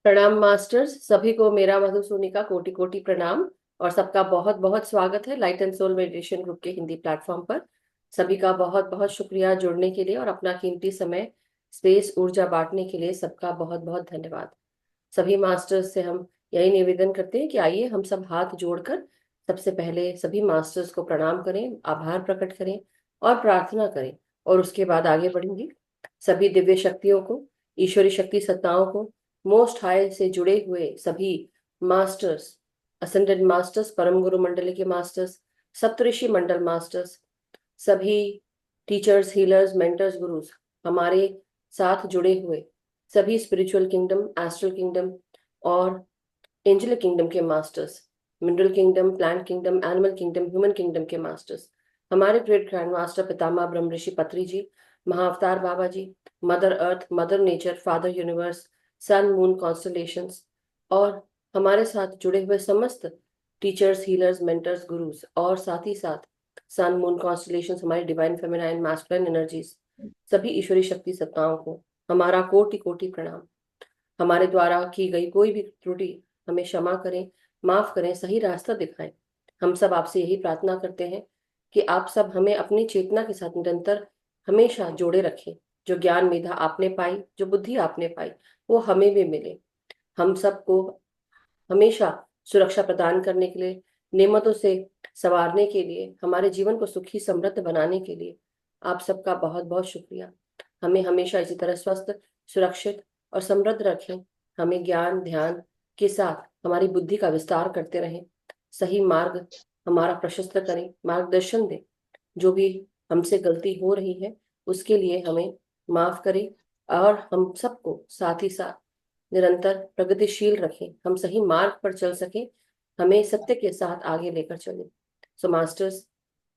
प्रणाम मास्टर्स, सभी को मेरा मधुसूनी का कोटि कोटि प्रणाम। और सबका बहुत बहुत स्वागत है light and soul meditation group के हिंदी प्लेटफॉर्म पर। सभी का बहुत बहुत शुक्रिया जुड़ने के लिए और अपना कीमती समय, स्पेस, ऊर्जा बांटने के लिए सबका बहुत बहुत धन्यवाद। सभी मास्टर्स से हम यही निवेदन करते हैं कि आइए हम सब हाथ जोड़कर सबसे पहले सभी मास्टर्स को प्रणाम करें, आभार प्रकट करें और प्रार्थना करें, और उसके बाद आगे बढ़ेंगे। सभी दिव्य शक्तियों को, ईश्वरी शक्ति सत्ताओं को, मोस्ट हाई से जुड़े हुए सभी मास्टर्स, असेंडेड मास्टर्स, परम गुरु मंडली के मास्टर्स, सप्तऋषि मंडल मास्टर्स, सभी टीचर्स, हीलर्स, मेंटर्स, गुरुज, हमारे साथ जुड़े हुए सभी स्पिरिचुअल किंगडम, एस्ट्रल किंगडम और एंजल किंगडम के masters, mineral kingdom, plant kingdom, animal kingdom, human kingdom के मास्टर्स, हमारे ग्रेट ग्रैंड मास्टर पितामह ब्रह्म ऋषि Patri ji, Mahavatar Baba ji, mother earth, mother nature, father universe, sun moon constellations, और हमारे साथ जुड़े हुए समस्त टीचर्स, हीलर्स, मेंटर्स, गुरुज, और साथ ही साथ सन मून कॉन्स्टलेशंस, हमारी डिवाइन फेमिनाइन मैस्कुलिन एनर्जीज, सभी ईश्वरी शक्ति सत्ताओं को हमारा कोटि कोटि प्रणाम। हमारे द्वारा की गई कोई भी त्रुटि हमें क्षमा करें, माफ करें, सही रास्ता दिखाएं। हम सब आपसे यही प्रार्थना करते हैं कि आप सब हमें अपनी चेतना के साथ निरंतर हमेशा जोड़े रखें। जो ज्ञान मेधा आपने पाई, जो बुद्धि आपने पाई, वो हमें भी मिले। हम सबको हमेशा सुरक्षा प्रदान करने के लिए, नेमतों से संवारने के लिए, हमारे जीवन को सुखी समृद्ध बनाने के लिए आप सबका बहुत बहुत शुक्रिया। हमें हमेशा इसी तरह स्वस्थ, सुरक्षित और समृद्ध रखें। हमें ज्ञान ध्यान के साथ हमारी बुद्धि का विस्तार करते रहें। सही मार्ग हमारा प्रशस्त करें, मार्गदर्शन दें। जो भी हमसे गलती हो रही है उसके लिए हमें माफ करें, और हम सबको साथ ही साथ निरंतर प्रगतिशील रखें, हम सही मार्ग पर चल सकें, हमें सत्य के साथ आगे लेकर चलें। सो मास्टर्स,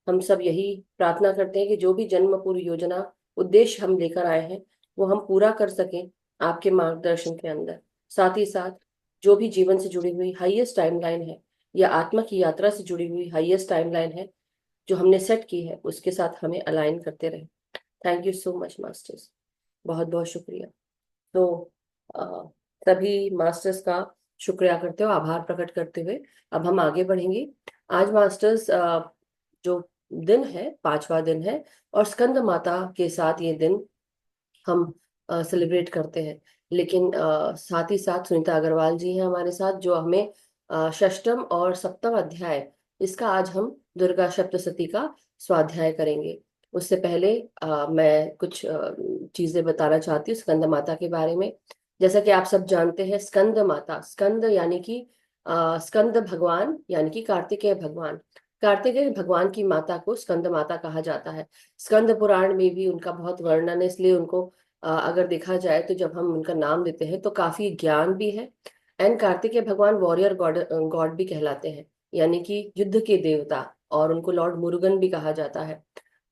हम सब यही प्रार्थना करते हैं कि जो भी जन्म पूर्व योजना, उद्देश्य हम लेकर आए हैं वो हम पूरा कर सकें आपके मार्गदर्शन के अंदर। साथ ही साथ जो भी जीवन से जुड़ी हुई हाईएस्ट टाइमलाइन है या आत्मा की यात्रा से जुड़ी हुई हाईएस्ट टाइमलाइन है जो हमने सेट की है, उसके साथ हमें अलाइन करते रहे। Thank you so much masters, बहुत बहुत शुक्रिया। तो अ, सभी मास्टर्स का शुक्रिया करते हुए, आभार प्रकट करते हुए अब हम आगे बढ़ेंगे। आज मास्टर्स जो दिन है, पांचवा दिन है, और स्कंद माता के साथ ये दिन हम सेलिब्रेट करते हैं। लेकिन साथ ही साथ सुनीता अग्रवाल जी हैं हमारे साथ, जो हमें षष्टम और सप्तम अध्याय, इसका आज हम दुर्गा सप्तशती का स्वाध्याय करेंगे। उससे पहले मैं कुछ चीजें बताना चाहती हूँ स्कंद माता के बारे में। जैसा कि आप सब जानते हैं, स्कंद माता, स्कंद यानी कि स्कंद भगवान यानी कि कार्तिकेय भगवान, कार्तिकेय भगवान की माता को स्कंद माता कहा जाता है। स्कंद पुराण में भी उनका बहुत वर्णन है, इसलिए उनको अगर देखा जाए तो जब हम उनका नाम लेते हैं तो काफी ज्ञान भी है। एंड कार्तिकेय भगवान वॉरियर गॉड गॉड भी कहलाते हैं, यानी कि युद्ध के देवता, और उनको लॉर्ड मुरुगन भी कहा जाता है।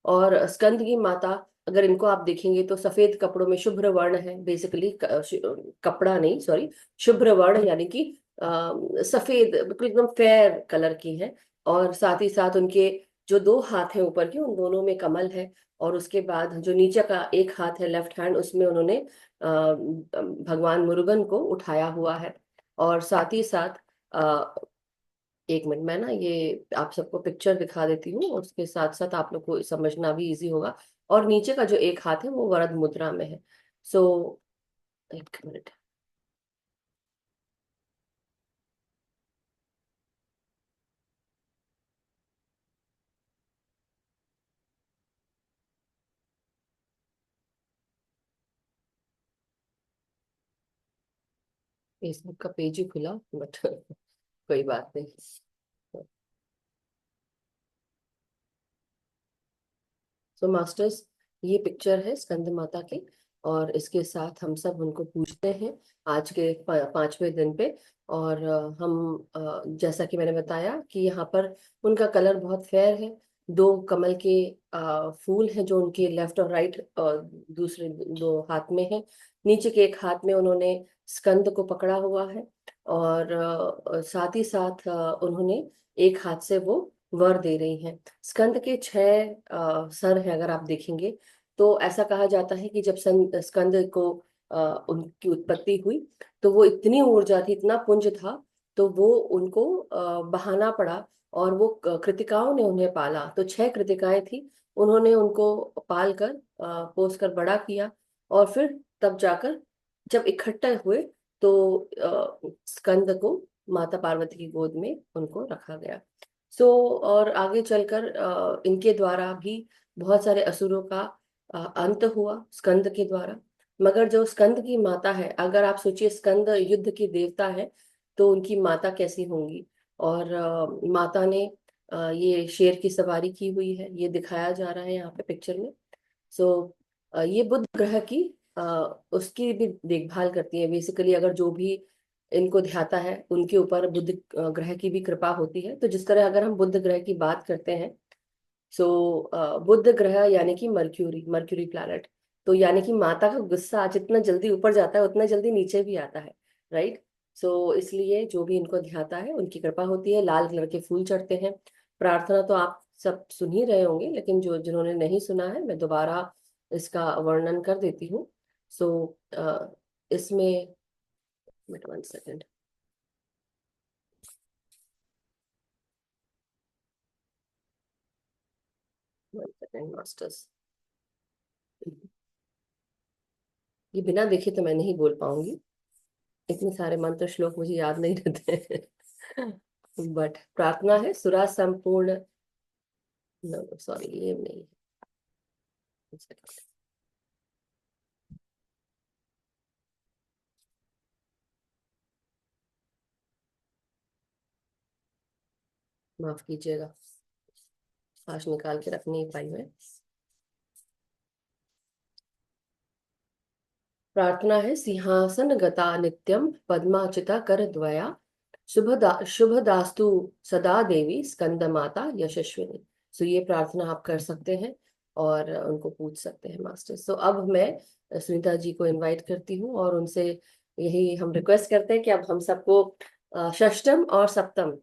और स्कंद की माता, अगर इनको आप देखेंगे तो सफेद कपड़ों में शुभ्र वर्ण है, बेसिकली कपड़ा नहीं, सॉरी, शुभ्र वर्ण यानी कि सफेद, बिल्कुल एकदम फेयर कलर की है। और साथ ही साथ उनके जो दो हाथ हैं ऊपर के, उन दोनों में कमल है। और उसके बाद जो नीचे का एक हाथ है, लेफ्ट हैंड, उसमें उन्होंने भगवान मुरुगन को उठाया हुआ है। और साथ ही साथ एक मिनट, मैं ना ये आप सबको पिक्चर दिखा देती हूँ, उसके साथ साथ आप लोग को समझना भी इजी होगा। और नीचे का जो एक हाथ है वो वरद मुद्रा में है। सो एक मिनट, फेसबुक का पेज ही खुला, बट कोई बात नहीं। सो मास्टर्स, ये पिक्चर है स्कंद माता की, और इसके साथ हम सब उनको पूजते हैं आज के पांचवें दिन पे। और हम जैसा कि मैंने बताया कि यहाँ पर उनका कलर बहुत फेयर है। दो कमल के फूल हैं जो उनके लेफ्ट और राइट दूसरे दो हाथ में है। नीचे के एक हाथ में उन्होंने स्कंद को पकड़ा हुआ है, और साथ ही साथ उन्होंने एक हाथ से वो वर दे रही हैं। स्कंद के छह सर हैं, अगर आप देखेंगे तो ऐसा कहा जाता है कि जब स्कंद को उनकी उत्पत्ति हुई, तो वो इतनी ऊर्जा थी, इतना पुंज था, तो वो उनको बहाना पड़ा, और वो कृतिकाओं ने उन्हें पाला। तो 6 कृतिकाएं थी, उन्होंने उनको पाल कर पोस कर बड़ा किया, और फिर तब जाकर जब इकट्ठे हुए तो स्कंद को माता पार्वती की गोद में उनको रखा गया। सो और आगे चलकर इनके द्वारा भी बहुत सारे असुरों का अंत हुआ स्कंद के द्वारा। मगर जो स्कंद की माता है, अगर आप सोचिए स्कंद युद्ध की देवता है, तो उनकी माता कैसी होंगी। और माता ने ये शेर की सवारी की हुई है, ये दिखाया जा रहा है यहाँ पे पिक्चर में। सो ये बुध ग्रह की अ, उसकी भी देखभाल करती है बेसिकली। अगर जो भी इनको ध्याता है उनके ऊपर बुध ग्रह की भी कृपा होती है। तो जिस तरह अगर हम बुध ग्रह की बात करते हैं, सो बुध ग्रह यानी कि मर्क्यूरी मर्क्यूरी प्लैनेट, तो यानी कि माता का गुस्सा जितना जल्दी ऊपर जाता है उतना जल्दी नीचे भी आता है, राइट। सो इसलिए जो भी इनको ध्याता है उनकी कृपा होती है। लाल कलर के फूल चढ़ते हैं। प्रार्थना तो आप सब सुन ही रहे होंगे, लेकिन जो जिन्होंने नहीं सुना है मैं दोबारा इसका वर्णन कर देती हूँ। सो इसमें 1 सेकेंड। मास्टर्स, ये बिना देखे तो मैं नहीं बोल पाऊंगी, इतने सारे मंत्र श्लोक मुझे याद नहीं रहते हैं। बट प्रार्थना है सुरा संपूर्ण। नो सॉरी, ये नहीं है। एक second, माफ कीजिएगा, आज निकाल के रख नहीं पाई मैं। प्रार्थना है सिंहासन गता नित्यम पद्माचिता कर द्वया शुभ दास्तु सदा देवी स्कंद माता यशस्विनी। सो ये प्रार्थना आप कर सकते हैं और उनको पूछ सकते हैं मास्टर। सो अब मैं सुनीता जी को इनवाइट करती हूँ, और उनसे यही हम रिक्वेस्ट करते हैं कि अब हम सबको षष्टम और सप्तम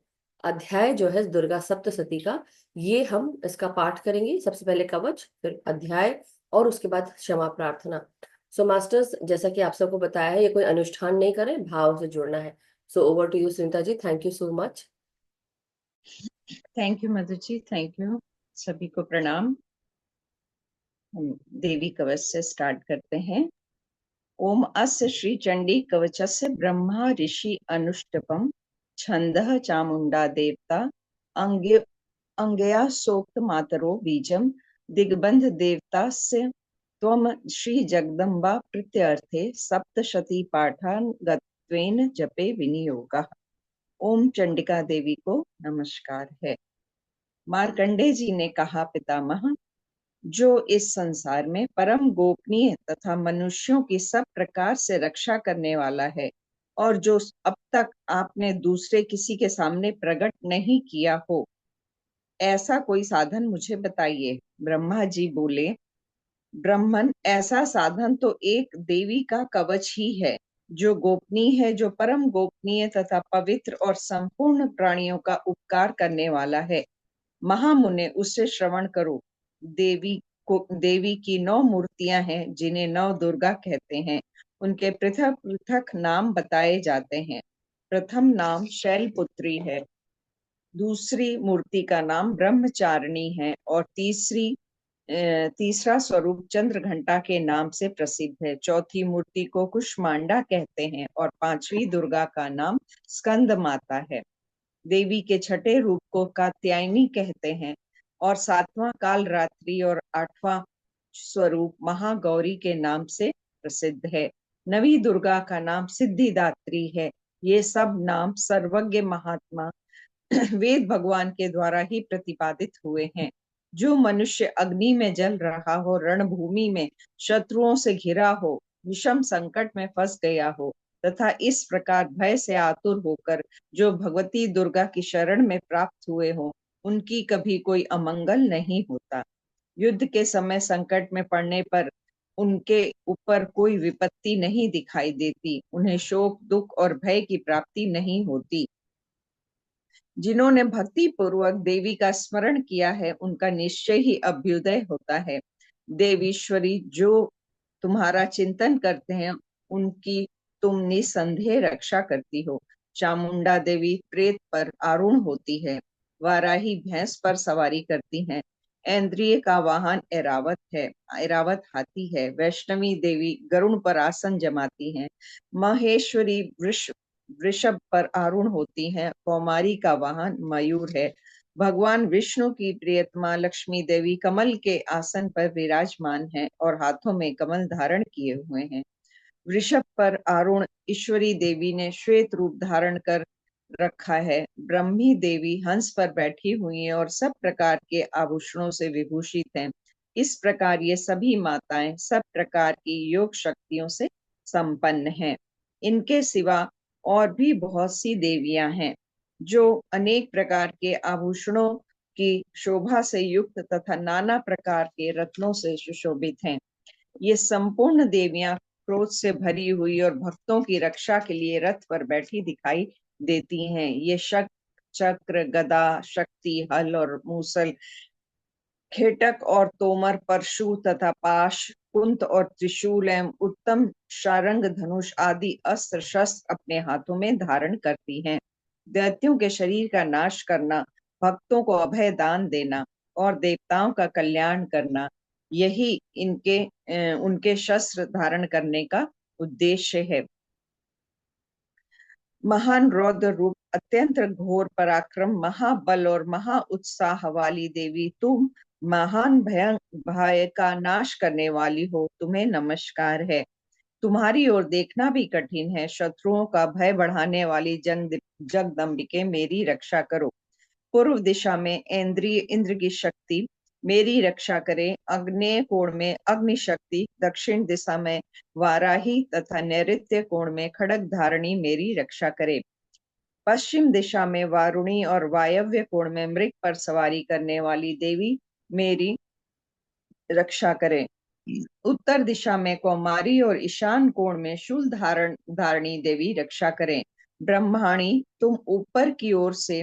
अध्याय जो है दुर्गा सप्तशती का, ये हम इसका पाठ करेंगे। सबसे पहले कवच, फिर अध्याय, और उसके बाद क्षमा प्रार्थना। सो मास्टर्स, जैसा कि आप सबको बताया है, ये कोई अनुष्ठान नहीं करें, भाव से जुड़ना है। So over to you Sunita ji, thank you so much. Thank you Madhu ji, thank you. सभी को प्रणाम। हम देवी कवच से स्टार्ट करते हैं। ओम अस्य श्री चंडी कवचस्य ब्रह्मा ऋषि अनुष्टपम छंदः चामुंडा देवता अंग्य अंगया सोक्त मातरो बीजम दिग्बंध देवतास्य त्वम श्री जगदम्बा प्रत्यर्थे सप्तशती पाठान गत्वेन जपे विनियोगः। ओम चंडिका देवी को नमस्कार है। मार्कंडे जी ने कहा, पितामह, जो इस संसार में परम गोपनीय तथा मनुष्यों की सब प्रकार से रक्षा करने वाला है, और जो अब तक आपने दूसरे किसी के सामने प्रकट नहीं किया हो, ऐसा कोई साधन मुझे बताइए। ब्रह्मा जी बोले, ब्राह्मण, ऐसा साधन तो एक देवी का कवच ही है, जो गोपनीय है, जो परम गोपनीय तथा पवित्र और संपूर्ण प्राणियों का उपकार करने वाला है। महामुने, उससे श्रवण करो। देवी की 9 मूर्तियां हैं, जिन्हें 9 दुर्गा कहते हैं। उनके पृथक पृथक नाम बताए जाते हैं। प्रथम नाम शैलपुत्री है, दूसरी मूर्ति का नाम ब्रह्मचारिणी है, और तीसरा स्वरूप चंद्र घंटा के नाम से प्रसिद्ध है। चौथी मूर्ति को कुष्मांडा कहते हैं, और पांचवी दुर्गा का नाम स्कंद माता है। देवी के छठे रूप को कात्यायनी कहते हैं, और सातवां काल रात्रि और आठवां स्वरूप महागौरी के नाम से प्रसिद्ध है। नवी दुर्गा का नाम सिद्धिदात्री है। ये सब नाम सर्वज्ञ महात्मा वेद भगवान के द्वारा ही प्रतिपादित हुए हैं। जो मनुष्य अग्नि में जल रहा हो, रणभूमि में शत्रुओं से घिरा हो, विषम संकट में फंस गया हो, तथा इस प्रकार भय से आतुर होकर जो भगवती दुर्गा की शरण में प्राप्त हुए हो, उनकी कभी कोई अमंगल नहीं होता। युद्ध के समय संकट में पड़ने पर उनके ऊपर कोई विपत्ति नहीं दिखाई देती। उन्हें शोक, दुख और भय की प्राप्ति नहीं होती। जिन्होंने भक्ति पूर्वक देवी का स्मरण किया है, उनका निश्चय ही अभ्युदय होता है। देवीश्वरी, जो तुम्हारा चिंतन करते हैं, उनकी तुम निसंदेह रक्षा करती हो। चामुंडा देवी प्रेत पर आरूढ़ होती है, वाराही भैंस पर सवारी करती हैं, ऐन्द्रिय का वाहन ऐरावत है, ऐरावत हाथी है, वैष्णवी देवी गरुड़ पर आसन जमाती हैं, महेश्वरी वृषभ पर आरूढ़ होती हैं, कौमारी का वाहन मयूर है, भगवान विष्णु की प्रियतमा लक्ष्मी देवी कमल के आसन पर विराजमान है और हाथों में कमल धारण किए हुए हैं। वृषभ पर आरूढ़ ईश्वरी देवी ने श्वेत रूप धारण कर रखा है। ब्रह्मी देवी हंस पर बैठी हुई है और सब प्रकार के आभूषणों से विभूषित हैं। इस प्रकार ये सभी माताएं सब प्रकार की योग शक्तियों से संपन्न हैं। इनके सिवा और भी बहुत सी देवियां हैं जो अनेक प्रकार के आभूषणों की शोभा से युक्त तथा नाना प्रकार के रत्नों से सुशोभित हैं। ये संपूर्ण देवियां क्रोध से भरी हुई और भक्तों की रक्षा के लिए रथ पर बैठी दिखाई देती हैं। ये शक चक्र गदा शक्ति हल और मूसल खेटक और तोमर परशु तथा पाश कुंत और त्रिशूल एवं उत्तम शारंग धनुष आदि अस्त्र शस्त्र अपने हाथों में धारण करती हैं। दैत्यों के शरीर का नाश करना, भक्तों को अभय दान देना और देवताओं का कल्याण करना, यही उनके शस्त्र धारण करने का उद्देश्य है। महान रौद्र रूप, अत्यंत घोर पराक्रम, महाबल और महा उत्साह वाली देवी तुम महान भय का नाश करने वाली हो, तुम्हें नमस्कार है। तुम्हारी ओर देखना भी कठिन है। शत्रुओं का भय बढ़ाने वाली जगदम्बिके मेरी रक्षा करो। पूर्व दिशा में इंद्र की शक्ति मेरी रक्षा करे। आग्नेय कोण में अग्नि शक्ति, दक्षिण दिशा में वाराही तथा नैऋत्य कोण में खड़ग धारणी मेरी रक्षा करे। पश्चिम दिशा में वारुणी और वायव्य कोण में मृग पर सवारी करने वाली देवी मेरी रक्षा करे। उत्तर दिशा में कौमारी और ईशान कोण में शूल धारणी देवी रक्षा करें। ब्रह्माणी तुम ऊपर की ओर से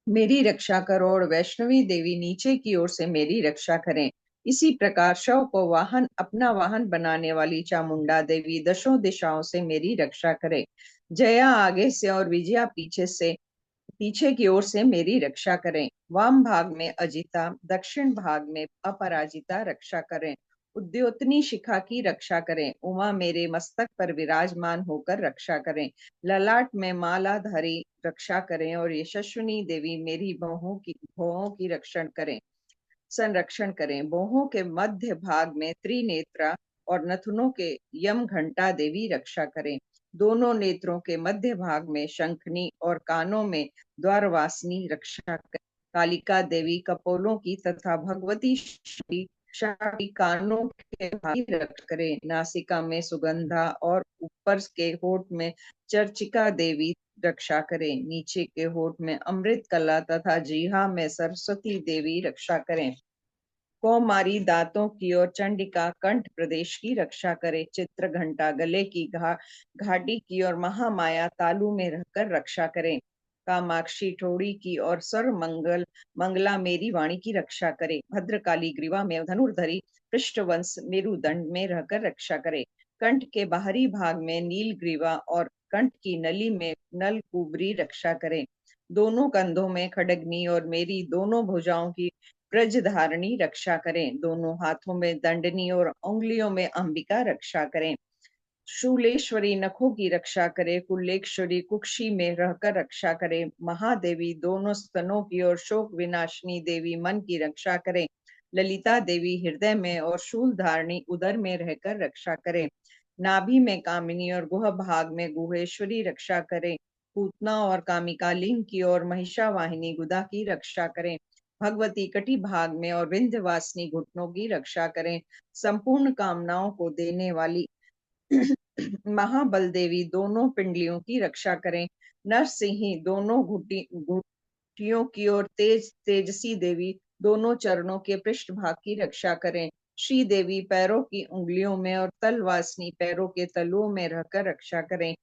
मेरी रक्षा करो और वैष्णवी देवी नीचे की ओर से मेरी रक्षा करें। इसी प्रकार शव को वाहन अपना वाहन बनाने वाली चामुंडा देवी दशों दिशाओं से मेरी रक्षा करे। जया आगे से और विजया पीछे की ओर से मेरी रक्षा करें। वाम भाग में अजिता, दक्षिण भाग में अपराजिता रक्षा करें। उद्योतनी शिखा की रक्षा करें। उमा मेरे मस्तक पर विराजमान होकर रक्षा करें। ललाट में मालाधारी रक्षा करें और यशस्विनी देवी मेरी भौहों की संरक्षण करें। भौहों के मध्य भाग में त्रिनेत्रा और नथुनों के यम घंटा देवी रक्षा करें। दोनों नेत्रों के मध्य भाग में शंखनी और कानों में द्वारवासिनी रक्षा करें। कालिका देवी कपोलों की तथा भगवती श्री कानों के भाग रक्षा करें। नासिका में सुगंधा और ऊपर के होठ में चर्चिका देवी रक्षा करें। नीचे के होठ में अमृत कला तथा जीहा में सरस्वती देवी रक्षा करें। कौमारी दांतों की और चंडिका कंठ प्रदेश की रक्षा करे। चित्र घंटा गले की घाटी की और महामाया तालु में रहकर रक्षा करें। कामाक्षी ठोड़ी की और सर्व मंगला मेरी वाणी की रक्षा करे। भद्रकाली ग्रीवा में धनुर्धरी पृष्ठवंश मेरुदंड में रहकर रक्षा करे। कंठ के बाहरी भाग में नील ग्रीवा और कंठ की नली में नल कुबरी रक्षा करे। दोनों कंधों में खडगनी और मेरी दोनों भुजाओं की ब्रजधारणी रक्षा करें। दोनों हाथों में दंडनी और उंगलियों में अंबिका रक्षा करें। शूलेश्वरी नखों की रक्षा करे। कुल्लेश्वरी कुक्षी में रहकर रक्षा करे। महादेवी दोनों स्तनों की और शोक विनाशिनी देवी मन की रक्षा करें। ललिता देवी हृदय में और शूल धारणी उदर में रहकर रक्षा करें। नाभि में कामिनी और गुह भाग में गुहेश्वरी रक्षा करें। पूतना और कामिका लिंग की और महिषावाहिनी गुदा की रक्षा करें। भगवती कटी भाग में और विंध्यवासिनी घुटनों की रक्षा करें। संपूर्ण कामनाओं को देने वाली महाबल देवी दोनों पिंडलियों की रक्षा करें। नरसिंही दोनों घुटियों की और तेजसी देवी दोनों चरणों के पृष्ठ भाग की रक्षा करें। श्री देवी पैरों की उंगलियों में और तलवासनी पैरों के तलुओं में रहकर रक्षा करें।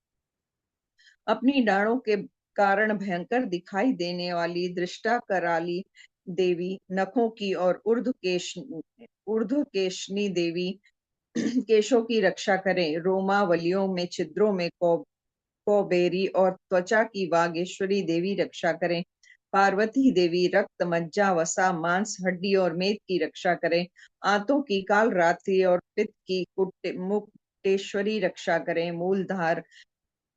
अपनी डाढ़ों के कारण भयंकर दिखाई देने वाली दृष्टा कराली देवी नखों की और ऊर्ध्वकेशनी देवी केशों की रक्षा करें, रोमावलियों में छिद्रों में कौबेरी और त्वचा की वागेश्वरी देवी रक्षा करें। पार्वती देवी रक्त, मज्जा, वसा, मांस, हड्डी और मेद की रक्षा करें। आंतों की काल रात्रि और पित्त की मुक्तेश्वरी रक्षा करें। मूलधार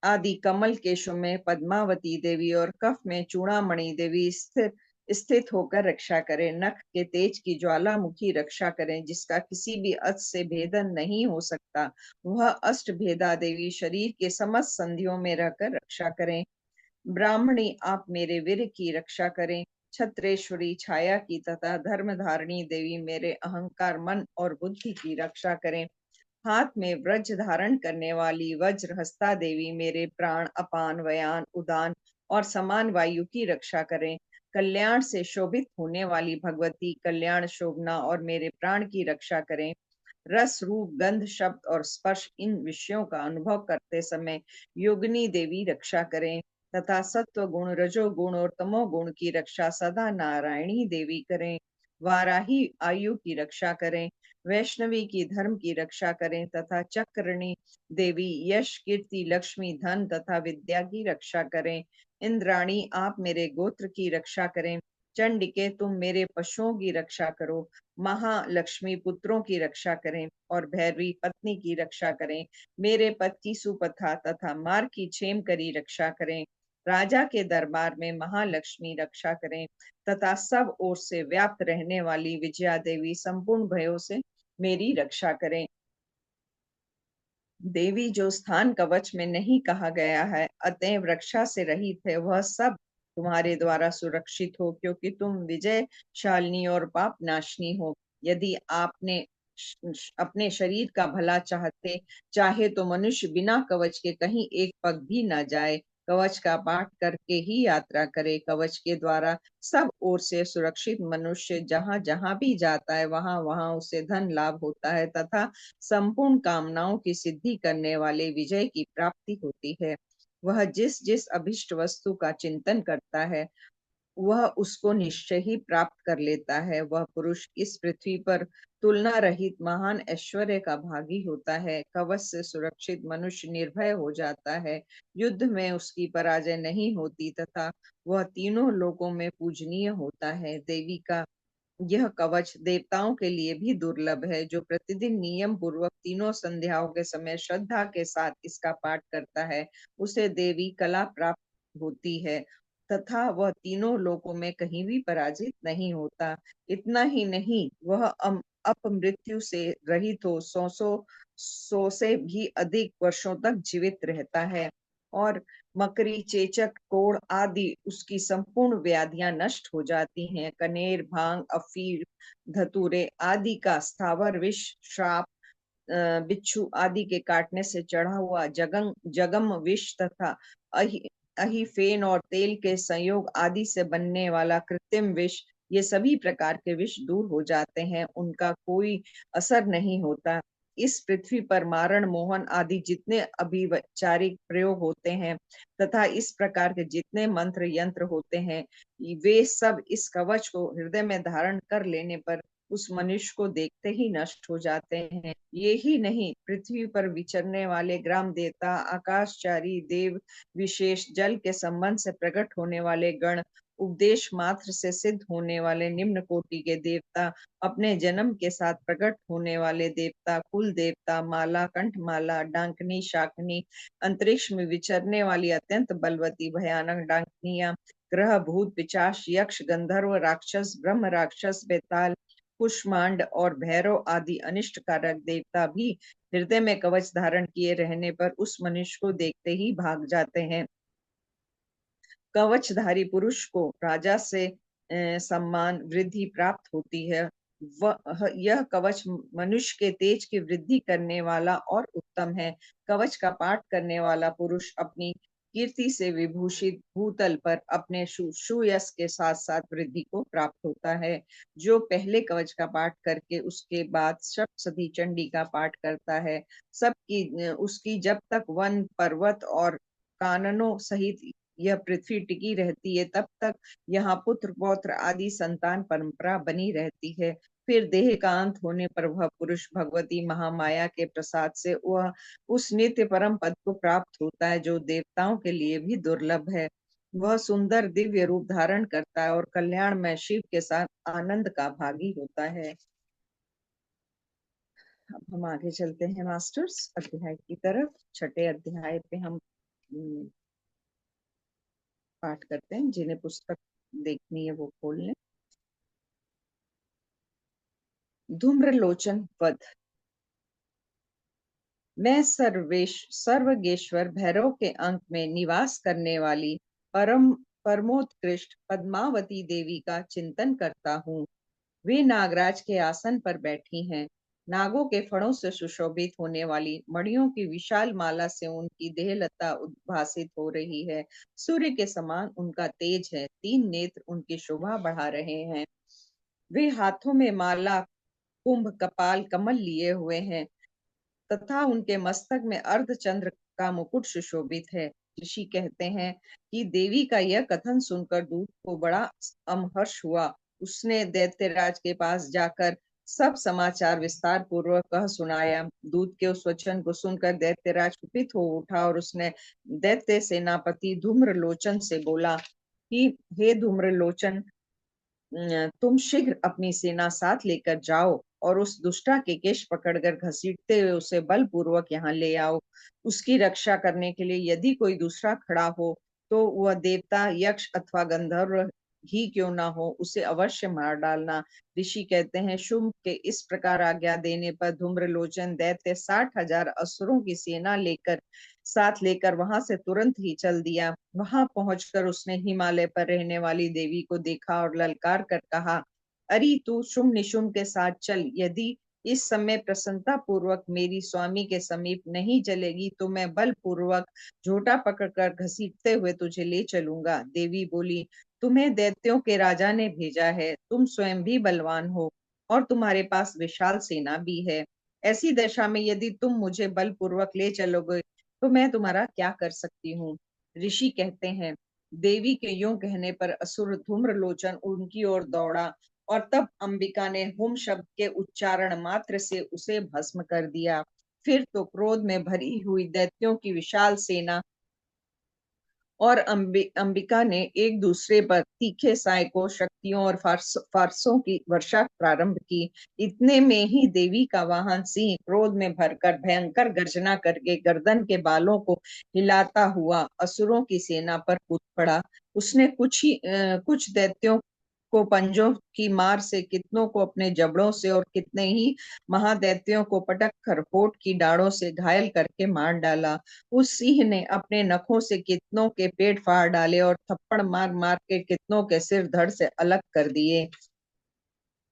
आदि कमल केशों में पद्मावती देवी और कफ में चूड़ामणि देवी स्थित होकर रक्षा करें। नख के तेज की ज्वालामुखी रक्षा करें, जिसका किसी भी अस्त्र से भेदन नहीं हो सकता। वह अष्टभेदा देवी शरीर के समस्त संधियों में रहकर रक्षा करें। ब्राह्मणी, आप मेरे वीर की रक्षा करें। छत्रेश्वरी छाया की तथा धर्मधारिणी देवी मेरे अहंकार, मन और बुद्धि की रक्षा करें। हाथ में वज्र धारण करने वाली वज्रहस्ता देवी मेरे प्राण, अपान, व्यान, उदान और समान वायु की रक्षा करें। कल्याण से शोभित होने वाली भगवती कल्याण शोभना और मेरे प्राण की रक्षा करें। रस, रूप, गंध, शब्द और स्पर्श, इन विषयों का अनुभव करते समय योगिनी देवी रक्षा करें तथा सत्व गुण, रजो गुण और तमो गुण की रक्षा सदा नारायणी देवी करें। वाराही आयु की रक्षा करें। वैष्णवी की धर्म की रक्षा करें तथा चक्रणी देवी यश, कीर्ति, लक्ष्मी, धन तथा विद्या की रक्षा करें। इंद्राणी, आप मेरे गोत्र की रक्षा करें। चंडिके, तुम मेरे पशुओं की रक्षा करो। महालक्ष्मी, पुत्रों की रक्षा करें और भैरवी, पत्नी की रक्षा करें। मेरे पद की सुपथा तथा मार की क्षेम करी रक्षा करें। राजा के दरबार में महालक्ष्मी रक्षा करें तथा सब ओर से व्याप्त रहने वाली विजया देवी संपूर्ण भयों से मेरी रक्षा करें। देवी, जो स्थान कवच में नहीं कहा गया है, अतएव रक्षा से रहित है, वह सब तुम्हारे द्वारा सुरक्षित हो, क्योंकि तुम विजयशालिनी और पाप नाशनी हो। यदि आपने अपने शरीर का भला चाहे तो मनुष्य बिना कवच के कहीं एक पग भी न जाए। कवच का पाठ करके ही यात्रा करे। कवच के द्वारा सब ओर से सुरक्षित मनुष्य जहाँ जहाँ भी जाता है, वहां वहां उसे धन लाभ होता है तथा संपूर्ण कामनाओं की सिद्धि करने वाले विजय की प्राप्ति होती है। वह जिस जिस अभिष्ट वस्तु का चिंतन करता है, वह उसको निश्चय ही प्राप्त कर लेता है। वह पुरुष इस पृथ्वी पर तुलना रहित महान ऐश्वर्य का भागी होता है। कवच से सुरक्षित मनुष्य निर्भय हो जाता है। युद्ध में उसकी पराजय नहीं होती तथा वह तीनों लोकों में पूजनीय होता है। देवी का यह कवच देवताओं के लिए भी दुर्लभ है। जो प्रतिदिन नियम पूर्वक तीनों संध्याओं के समय श्रद्धा के साथ इसका पाठ करता है, उसे देवी कला प्राप्त होती है तथा वह तीनों लोकों में कहीं भी पराजित नहीं होता। इतना ही नहीं, वह अपमृत्यु से रहित हो सौ से भी अधिक वर्षों तक जीवित रहता है और मकरी, चेचक, कोढ़ आदि उसकी संपूर्ण व्याधियां नष्ट हो जाती हैं। कनेर, भांग, अफीर, धतूरे आदि का स्थावर विष, श्राप, बिच्छू आदि के काटने से चढ़ा हुआ जगम विष तथा अहिफेन और तेल के संयोग आदि से बनने वाला कृत्रिम विष, ये सभी प्रकार के विष दूर हो जाते हैं, उनका कोई असर नहीं होता। इस पृथ्वी पर मारण, मोहन आदि जितने अभिचारिक प्रयोग होते हैं तथा इस प्रकार के जितने मंत्र यंत्र होते हैं, वे सब इस कवच को हृदय में धारण कर लेने पर उस मनुष्य को देखते ही नष्ट हो जाते हैं। ये ही नहीं, पृथ्वी पर विचरने वाले ग्राम देवता, आकाशचारी देव, विशेष जल के संबंध से प्रकट होने वाले गण, उपदेश मात्र से सिद्ध होने वाले निम्न कोटि के देवता, अपने जन्म के साथ प्रकट होने वाले देवता, कुल देवता, माला, कंठमाला, डांकनी, शाकनी, अंतरिक्ष में विचरने वाली अत्यंत बलवती भयानक डांकनिया, ग्रह, भूत, पिशाच, यक्ष, गंधर्व, राक्षस, ब्रह्म राक्षस, बेताल, कुष्मांड और भैरव आदि अनिष्ट कारक देवता भी हृदय में कवच धारण किए रहने पर उस मनुष्य को देखते ही भाग जाते हैं। कवचधारी पुरुष को राजा से सम्मान वृद्धि प्राप्त होती है। वह यह कवच मनुष्य के तेज की वृद्धि करने वाला और उत्तम है। कवच का पाठ करने वाला पुरुष अपनी कीर्ति से विभूषित भूतल पर अपने सुयश के साथ साथ वृद्धि को प्राप्त होता है। जो पहले कवच का पाठ करके उसके बाद सप्तशती चंडी का पाठ करता है, सबकी उसकी जब तक वन, पर्वत और काननों सहित यह पृथ्वी टिकी रहती है, तब तक यहाँ पुत्र पौत्र आदि संतान परंपरा बनी रहती है। फिर देह का अंत होने पर वह पुरुष भगवती महामाया के प्रसाद से वह उस नित्य परम पद को प्राप्त होता है जो देवताओं के लिए भी दुर्लभ है। वह सुंदर दिव्य रूप धारण करता है और कल्याण में शिव के साथ आनंद का भागी होता है। अब हम आगे चलते हैं मास्टर्स अध्याय की तरफ। छठे अध्याय पे हम पाठ करते हैं। जिन्हें पुस्तक देखनी है वो खोल लें। धूम्रलोचन वध। मैं सर्वगेश्वर भैरव के अंक में निवास करने वाली परमोत्कृष्ट पद्मावती देवी का चिंतन करता हूँ। वे नागराज के आसन पर बैठी हैं। नागों के फणों से सुशोभित होने वाली मणियों की विशाल माला से उनकी देहलता उद्भासित हो रही है। सूर्य के समान उनका तेज है। 3 नेत्र उनकी शोभा बढ़ा रहे हैं। वे हाथों में माला, कुंभ, कपाल, कमल लिए हुए हैं तथा उनके मस्तक में अर्धचंद्र का मुकुट सुशोभित है। ऋषि कहते हैं कि देवी का यह कथन सुनकर दूत को बड़ा अमहर्ष हुआ। उसने दैत्यराज के पास जाकर सब समाचार विस्तार पूर्वक कह सुनाया। दूत के उस वचन को सुनकर दैत्यराज कुपित हो उठा और उसने दैत्य सेनापति धूम्रलोचन से बोला कि हे धूम्रलोचन, तुम शीघ्र अपनी सेना साथ लेकर जाओ और उस दुष्टा के केश पकड़कर घसीटते हुए उसे बलपूर्वक यहाँ ले आओ। उसकी रक्षा करने के लिए यदि कोई दूसरा खड़ा हो तो वह देवता, यक्ष अथवा गंधर्व ही क्यों ना हो, उसे अवश्य मार डालना। ऋषि कहते हैं शुंभ के इस प्रकार आज्ञा देने पर धूम्रलोचन दैत्य 60,000 असुरों की सेना साथ लेकर वहां से तुरंत ही चल दिया। वहां पहुंचकर उसने हिमालय पर रहने वाली देवी को देखा और ललकार कर कहा, अरे तू शुंभ निशुंभ के साथ चल। यदि इस समय प्रसन्नता पूर्वक मेरी स्वामी के समीप नहीं चलेगी तो मैं बल पूर्वक झोटा पकड़कर घसीटते हुए तुझे ले चलूंगा। देवी बोली, तुम्हें दैत्यों के राजा ने भेजा है। तुम स्वयं भी बलवान हो और तुम्हारे पास विशाल सेना भी है। ऐसी दशा में यदि तुम मुझे बलपूर्वक ले चलोगे तो मैं तुम्हारा क्या कर सकती हूँ। ऋषि कहते हैं देवी के यूं कहने पर असुर धूम्रलोचन उनकी ओर दौड़ा और तब अंबिका ने हुम शब्द के उच्चारण मात्र से उसे भस्म कर दिया। फिर तो क्रोध में भरी हुई दैत्यों की विशाल सेना और अंबिका ने एक दूसरे पर तीखे सहायकों, शक्तियों और फारसों की वर्षा प्रारंभ की। इतने में ही देवी का वाहन सिंह क्रोध में भरकर भयंकर गर्जना करके गर्दन के बालों को हिलाता हुआ असुरों की सेना पर कूद पड़ा। उसने कुछ दैत्यों को पंजों की मार से, कितनों को अपने जबड़ों से और कितने ही महादैत्यों को पटक कर होठ की डाढ़ों से घायल करके मार डाला। उस सिंह ने अपने नखों से कितनों के पेट फाड़ डाले और थप्पड़ मार मार के कितनों के सिर धड़ से अलग कर दिए।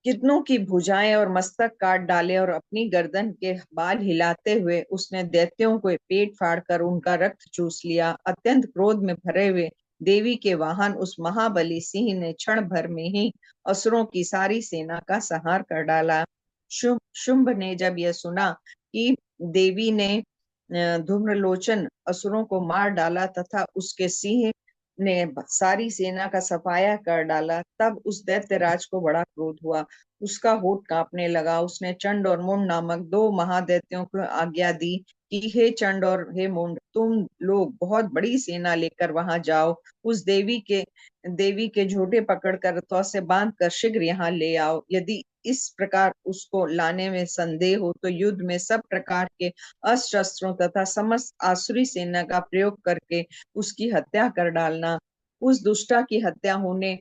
कितनों की भुजाएं और मस्तक काट डाले और अपनी गर्दन के बाल हिलाते हुए उसने दैत्यों को पेट फाड़कर उनका रक्त चूस लिया। अत्यंत क्रोध में भरे हुए देवी के वाहन उस महाबली सिंह ने क्षण भर में ही असुरों की सारी सेना का संहार कर डाला। शुंभ ने जब यह सुना कि देवी ने धूम्रलोचन असुरों को मार डाला तथा उसके सिंह ने सारी सेना का सफाया कर डाला, तब उस दैत्यराज को बड़ा क्रोध हुआ। उसका होठ कांपने लगा। उसने चंड और मुंड नामक 2 महादैत्यों को आज्ञा दी कि हे चंड और हे मुंड, तुम लोग बहुत बड़ी सेना लेकर वहां जाओ। उस देवी के झोटे पकड़कर अथवा से बांध कर शीघ्र यहाँ ले आओ। यदि इस प्रकार उसको लाने में संदेह हो तो युद्ध में सब प्रकार के अस्त्र शस्त्रों तथा समस्त आसुरी सेना का प्रयोग करके उसकी हत्या कर डालना। उस दुष्टा की हत्या होने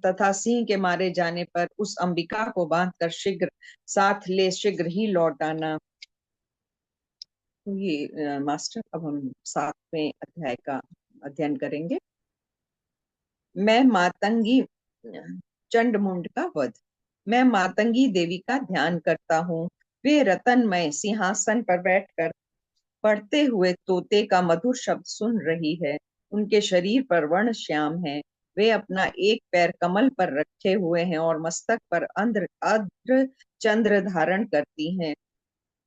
तथा सिंह के मारे जाने पर उस अंबिका को बांधकर शीघ्र ही लौट आना। ये मास्टर, अब हम 7वें अध्याय का अध्ययन करेंगे। मैं मातंगी चंडमुंड का वध। मैं मातंगी देवी का ध्यान करता हूँ। वे रतनमय सिंहासन पर बैठकर पढ़ते हुए तोते का मधुर शब्द सुन रही है। उनके शरीर पर वर्ण श्याम है। वे अपना एक पैर कमल पर रखे हुए हैं और मस्तक पर अर्ध चंद्र धारण करती हैं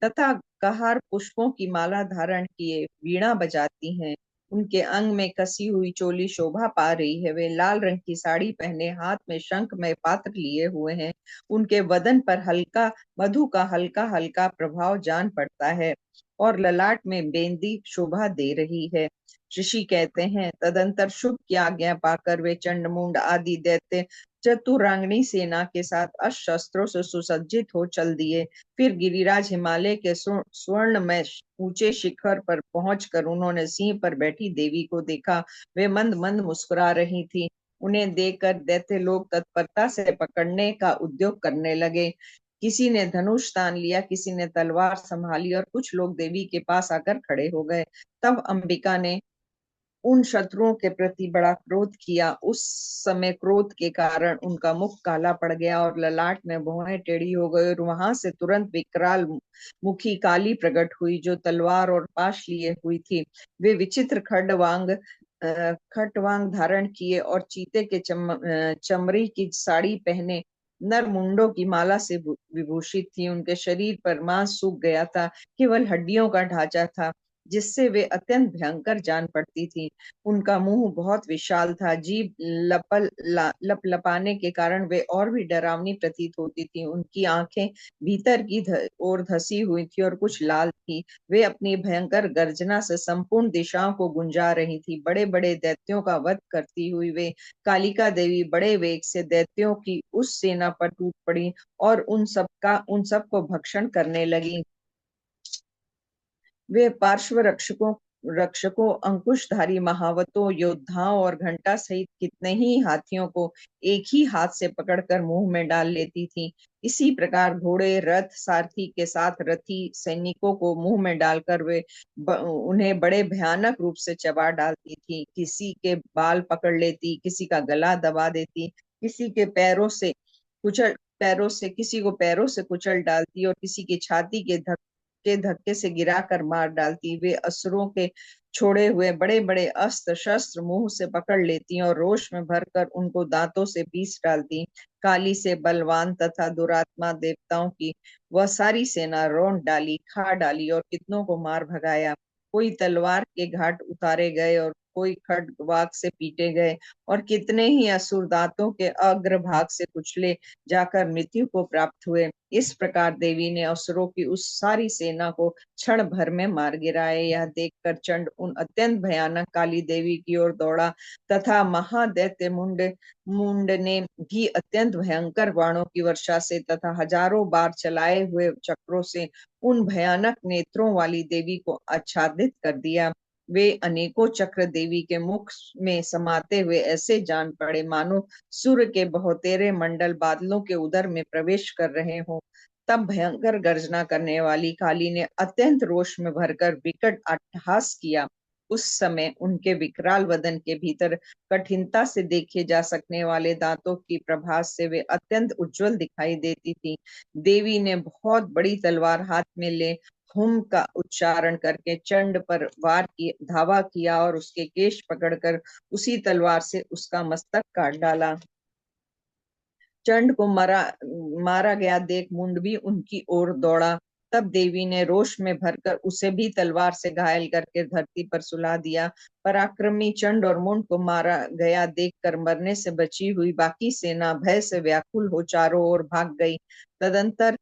तथा कहार पुष्पों की माला धारण किए वीणा बजाती हैं। उनके अंग में कसी हुई चोली शोभा पा रही है। वे लाल रंग की साड़ी पहने हाथ में शंखमय पात्र लिए हुए हैं। उनके वदन पर हल्का मधु का हल्का हल्का प्रभाव जान पड़ता है और ललाट में बेंदी शोभा दे रही है। ऋषि कहते हैं, तदंतर शुभ की आज्ञा पाकर वे चंडमुंड आदि दैत्य चतुरांगनी सेना के साथ अस्त्र शस्त्रों से सुसज्जित हो चल दिए। फिर गिरिराज हिमालय के स्वर्णमय ऊंचे शिखर पर पहुंचकर उन्होंने सिंह पर बैठी देवी को देखा। वे मंद मंद मुस्कुरा रही थी। उन्हें देखकर दैत्य लोग तत्परता से पकड़ने का उद्योग करने लगे। किसी ने धनुष तान लिया, किसी ने तलवार संभाली और कुछ लोग देवी के पास आकर खड़े हो गए। तब अंबिका ने उन शत्रुओं के प्रति बड़ा क्रोध किया। उस समय क्रोध के कारण उनका मुख काला पड़ गया और ललाट में भौहें टेढ़ी हो गई और वहां से तुरंत विकराल मुखी काली प्रकट हुई जो तलवार और पाश लिए हुई थी। वे विचित्र खटवांग धारण किए और चीते के चमड़ी की साड़ी पहने नर मुंडों की माला से विभूषित थी। उनके शरीर पर मांस सूख गया था, केवल हड्डियों का ढांचा था जिससे वे अत्यंत भयंकर जान पड़ती थी। उनका मुंह बहुत विशाल था, जीभ लप लपाने के कारण वे और भी डरावनी प्रतीत होती थी। उनकी आंखें भीतर की ओर धसी हुई थी और कुछ लाल थी। वे अपनी भयंकर गर्जना से संपूर्ण दिशाओं को गुंजा रही थी। बड़े बड़े दैत्यों का वध करती हुई वे कालिका देवी बड़े वेग से दैत्यों की उस सेना पर टूट पड़ी और उन सबको भक्षण करने लगी। वे पार्श्व रक्षकों अंकुशधारी महावतों योद्धाओं और घंटा सहित कितने ही हाथियों को एक ही हाथ से पकड़कर मुंह में डाल लेती थी। इसी प्रकार घोड़े रथ सारथी के साथ रथी सैनिकों को मुंह में डालकर वे उन्हें बड़े भयानक रूप से चबा डालती थी। किसी के बाल पकड़ लेती, किसी का गला दबा देती, किसी के पैरों से किसी को पैरों से कुचल डालती और किसी की छाती के धक्के से गिराकर मार डालती। वे असुरों के छोड़े हुए बड़े बड़े अस्त्र शस्त्र मुंह से पकड़ लेती और रोष में भरकर उनको दांतों से पीस डालती। काली से बलवान तथा दुरात्मा देवताओं की वह सारी सेना रौंद डाली, खा डाली और कितनों को मार भगाया। कोई तलवार के घाट उतारे गए और कोई खड्गवाक से पीटे गए और कितने ही असुर दांतों के अग्रभाग से कुचले जाकर मृत्यु को प्राप्त हुए। इस प्रकार देवी ने असुरों की उस सारी सेना को क्षण भर में मार गिराए। यह देखकर चंड उन अत्यंत भयानक काली देवी की ओर दौड़ा तथा महादैत्य मुंड ने भी अत्यंत भयंकर बाणों की वर्षा से तथा हजारों बार चलाए हुए चक्रों से उन भयानक नेत्रों वाली देवी को आच्छादित कर दिया। वे अनेकों चक्र देवी के मुख में समाते हुए ऐसे जान पड़े मानो सूर्य के बहुतेरे मंडल बादलों के उदर में प्रवेश कर रहे हों। तब भयंकर गर्जना करने वाली काली ने अत्यंत रोष में भरकर विकट अट्टहास किया। उस समय उनके विकराल वदन के भीतर कठिनता से देखे जा सकने वाले दांतों की प्रभास से वे अत्यंत उज्जवल दिखाई देती थी। देवी ने बहुत बड़ी तलवार हाथ में ले हुम का उच्चारण करके चंड पर धावा किया और उसके केश पकड़कर उसी तलवार से उसका मस्तक काट डाला। चंड को मारा गया देख मुंड भी उनकी ओर दौड़ा। तब देवी ने रोष में भरकर उसे भी तलवार से घायल करके धरती पर सुला दिया। पराक्रमी चंड और मुंड को मारा गया देखकर मरने से बची हुई बाकी सेना भय से व्याकुल हो चारों ओर भाग गई। तदंतर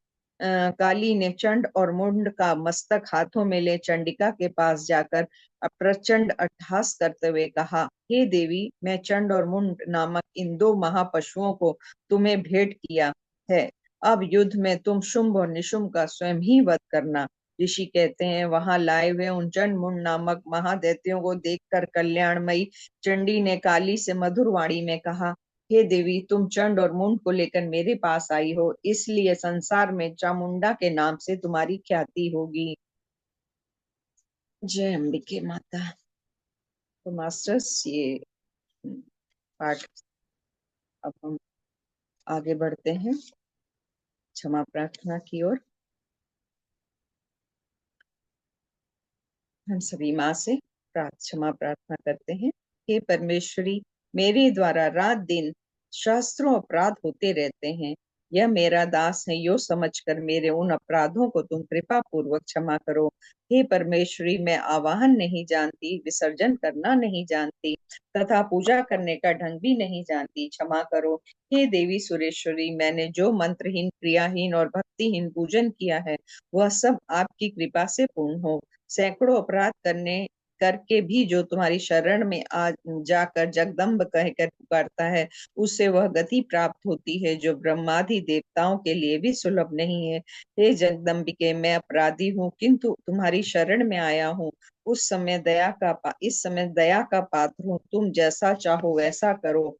काली ने चंड और मुंड का मस्तक हाथों में ले चंडिका के पास जाकर प्रचंड अट्टहास करते हुए कहा, हे देवी, मैं चंड और मुंड नामक इन दो महापशुओं को तुम्हें भेंट किया है। अब युद्ध में तुम शुंभ और निशुंभ का स्वयं ही वध करना। ऋषि कहते हैं, वहां लाए हुए उन चंड मुंड नामक महादैत्यों को देखकर कल्याणमयी चंडी ने काली से मधुर वाणी में कहा, हे देवी, तुम चंड और मुंड को लेकर मेरे पास आई हो, इसलिए संसार में चामुंडा के नाम से तुम्हारी ख्याति होगी। जय अंबिके माता। तो मास्टर्स, ये पाठ, अब हम आगे बढ़ते हैं क्षमा प्रार्थना की ओर। हम सभी माँ से क्षमा प्रार्थना करते हैं। हे परमेश्वरी, मेरे द्वारा रात दिन शास्त्रों अपराध होते रहते हैं। यह मेरा दास है, यो समझकर मेरे उन अपराधों को तुम कृपा पूर्वक क्षमा करो। हे परमेश्वरी, मैं आवाहन नहीं जानती, विसर्जन करना नहीं जानती, तथा पूजा करने का ढंग भी नहीं जानती, क्षमा करो। हे देवी सुरेश्वरी, मैंने जो मंत्रहीन, क्रियाहीन और भक्तिहीन पूजन किया है, वह सब आपकी कृपा से पूर्ण हो। सैकड़ों अपराध करके भी जो तुम्हारी शरण में आ जाकर जगदम्ब कहकर पुकारता है, उससे वह गति प्राप्त होती है जो ब्रह्मादि देवताओं के लिए भी सुलभ नहीं है। हे जगदम्बिके, मैं अपराधी हूँ, किंतु तुम्हारी शरण में आया हूँ। इस समय दया का पात्र हूँ, तुम जैसा चाहो वैसा करो।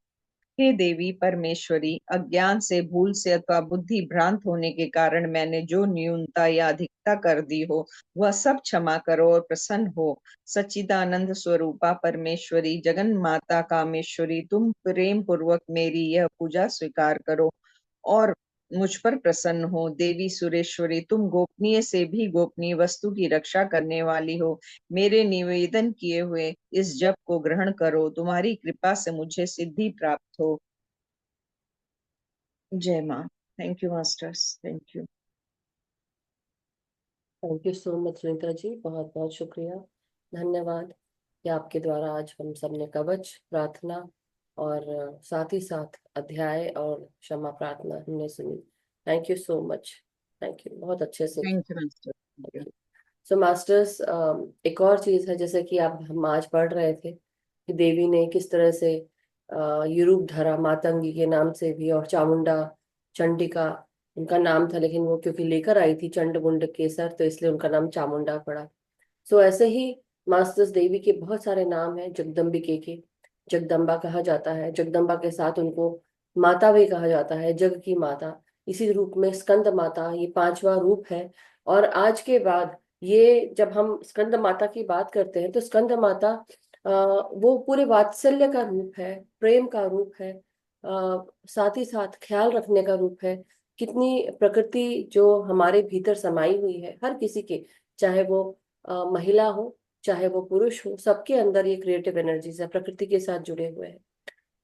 हे देवी परमेश्वरी, अज्ञान से, भूल से अथवा बुद्धि भ्रांत होने के कारण मैंने जो न्यूनता या अधिकता कर दी हो, वह सब क्षमा करो और प्रसन्न हो। सच्चिदानंद स्वरूपा परमेश्वरी, जगन माता कामेश्वरी, तुम प्रेम पूर्वक मेरी यह पूजा स्वीकार करो और मुझ पर प्रसन्न हो। देवी सुरेश्वरी, तुम गोपनीय से भी गोपनीय वस्तु की रक्षा करने वाली हो। मेरे निवेदन किए हुए इस जप को ग्रहण करो, तुम्हारी कृपा से मुझे सिद्धि प्राप्त हो। जय माँ। Thank you masters, thank you. Thank you so much Sunita ji, बहुत बहुत शुक्रिया, धन्यवाद कि आपके द्वारा आज हम सब ने कवच प्रार्थना और साथ ही साथ अध्याय और क्षमा प्रार्थना हमने सुनी। Thank you so much. Thank you, बहुत अच्छे से। Thank you master, thank you. So masters, एक और चीज है, जैसे कि आप हम आज पढ़ रहे थे कि देवी ने किस तरह से ये रूप धरा, मातंगी के नाम से भी, और चामुंडा, चंडिका उनका नाम था, लेकिन वो क्योंकि लेकर आई थी चंड मुंड केसर, तो इसलिए उनका नाम चामुंडा पड़ा। सो ऐसे ही मास्टर्स देवी के बहुत सारे नाम हैं जगदम्बिके के। जगदम्बा कहा जाता है, जगदम्बा के साथ उनको माता भी कहा जाता है, जग की माता। इसी रूप में स्कंद माता, ये पांचवा रूप है। और आज के बाद ये जब हम स्कंद माता की बात करते हैं, तो स्कंद माता वो पूरे वात्सल्य का रूप है, प्रेम का रूप है, साथ ही साथ ख्याल रखने का रूप है। कितनी प्रकृति जो हमारे भीतर समाई हुई है, हर किसी के, चाहे वो महिला हो चाहे वो पुरुष हो, सबके अंदर ये क्रिएटिव एनर्जीज है, प्रकृति के साथ जुड़े हुए हैं।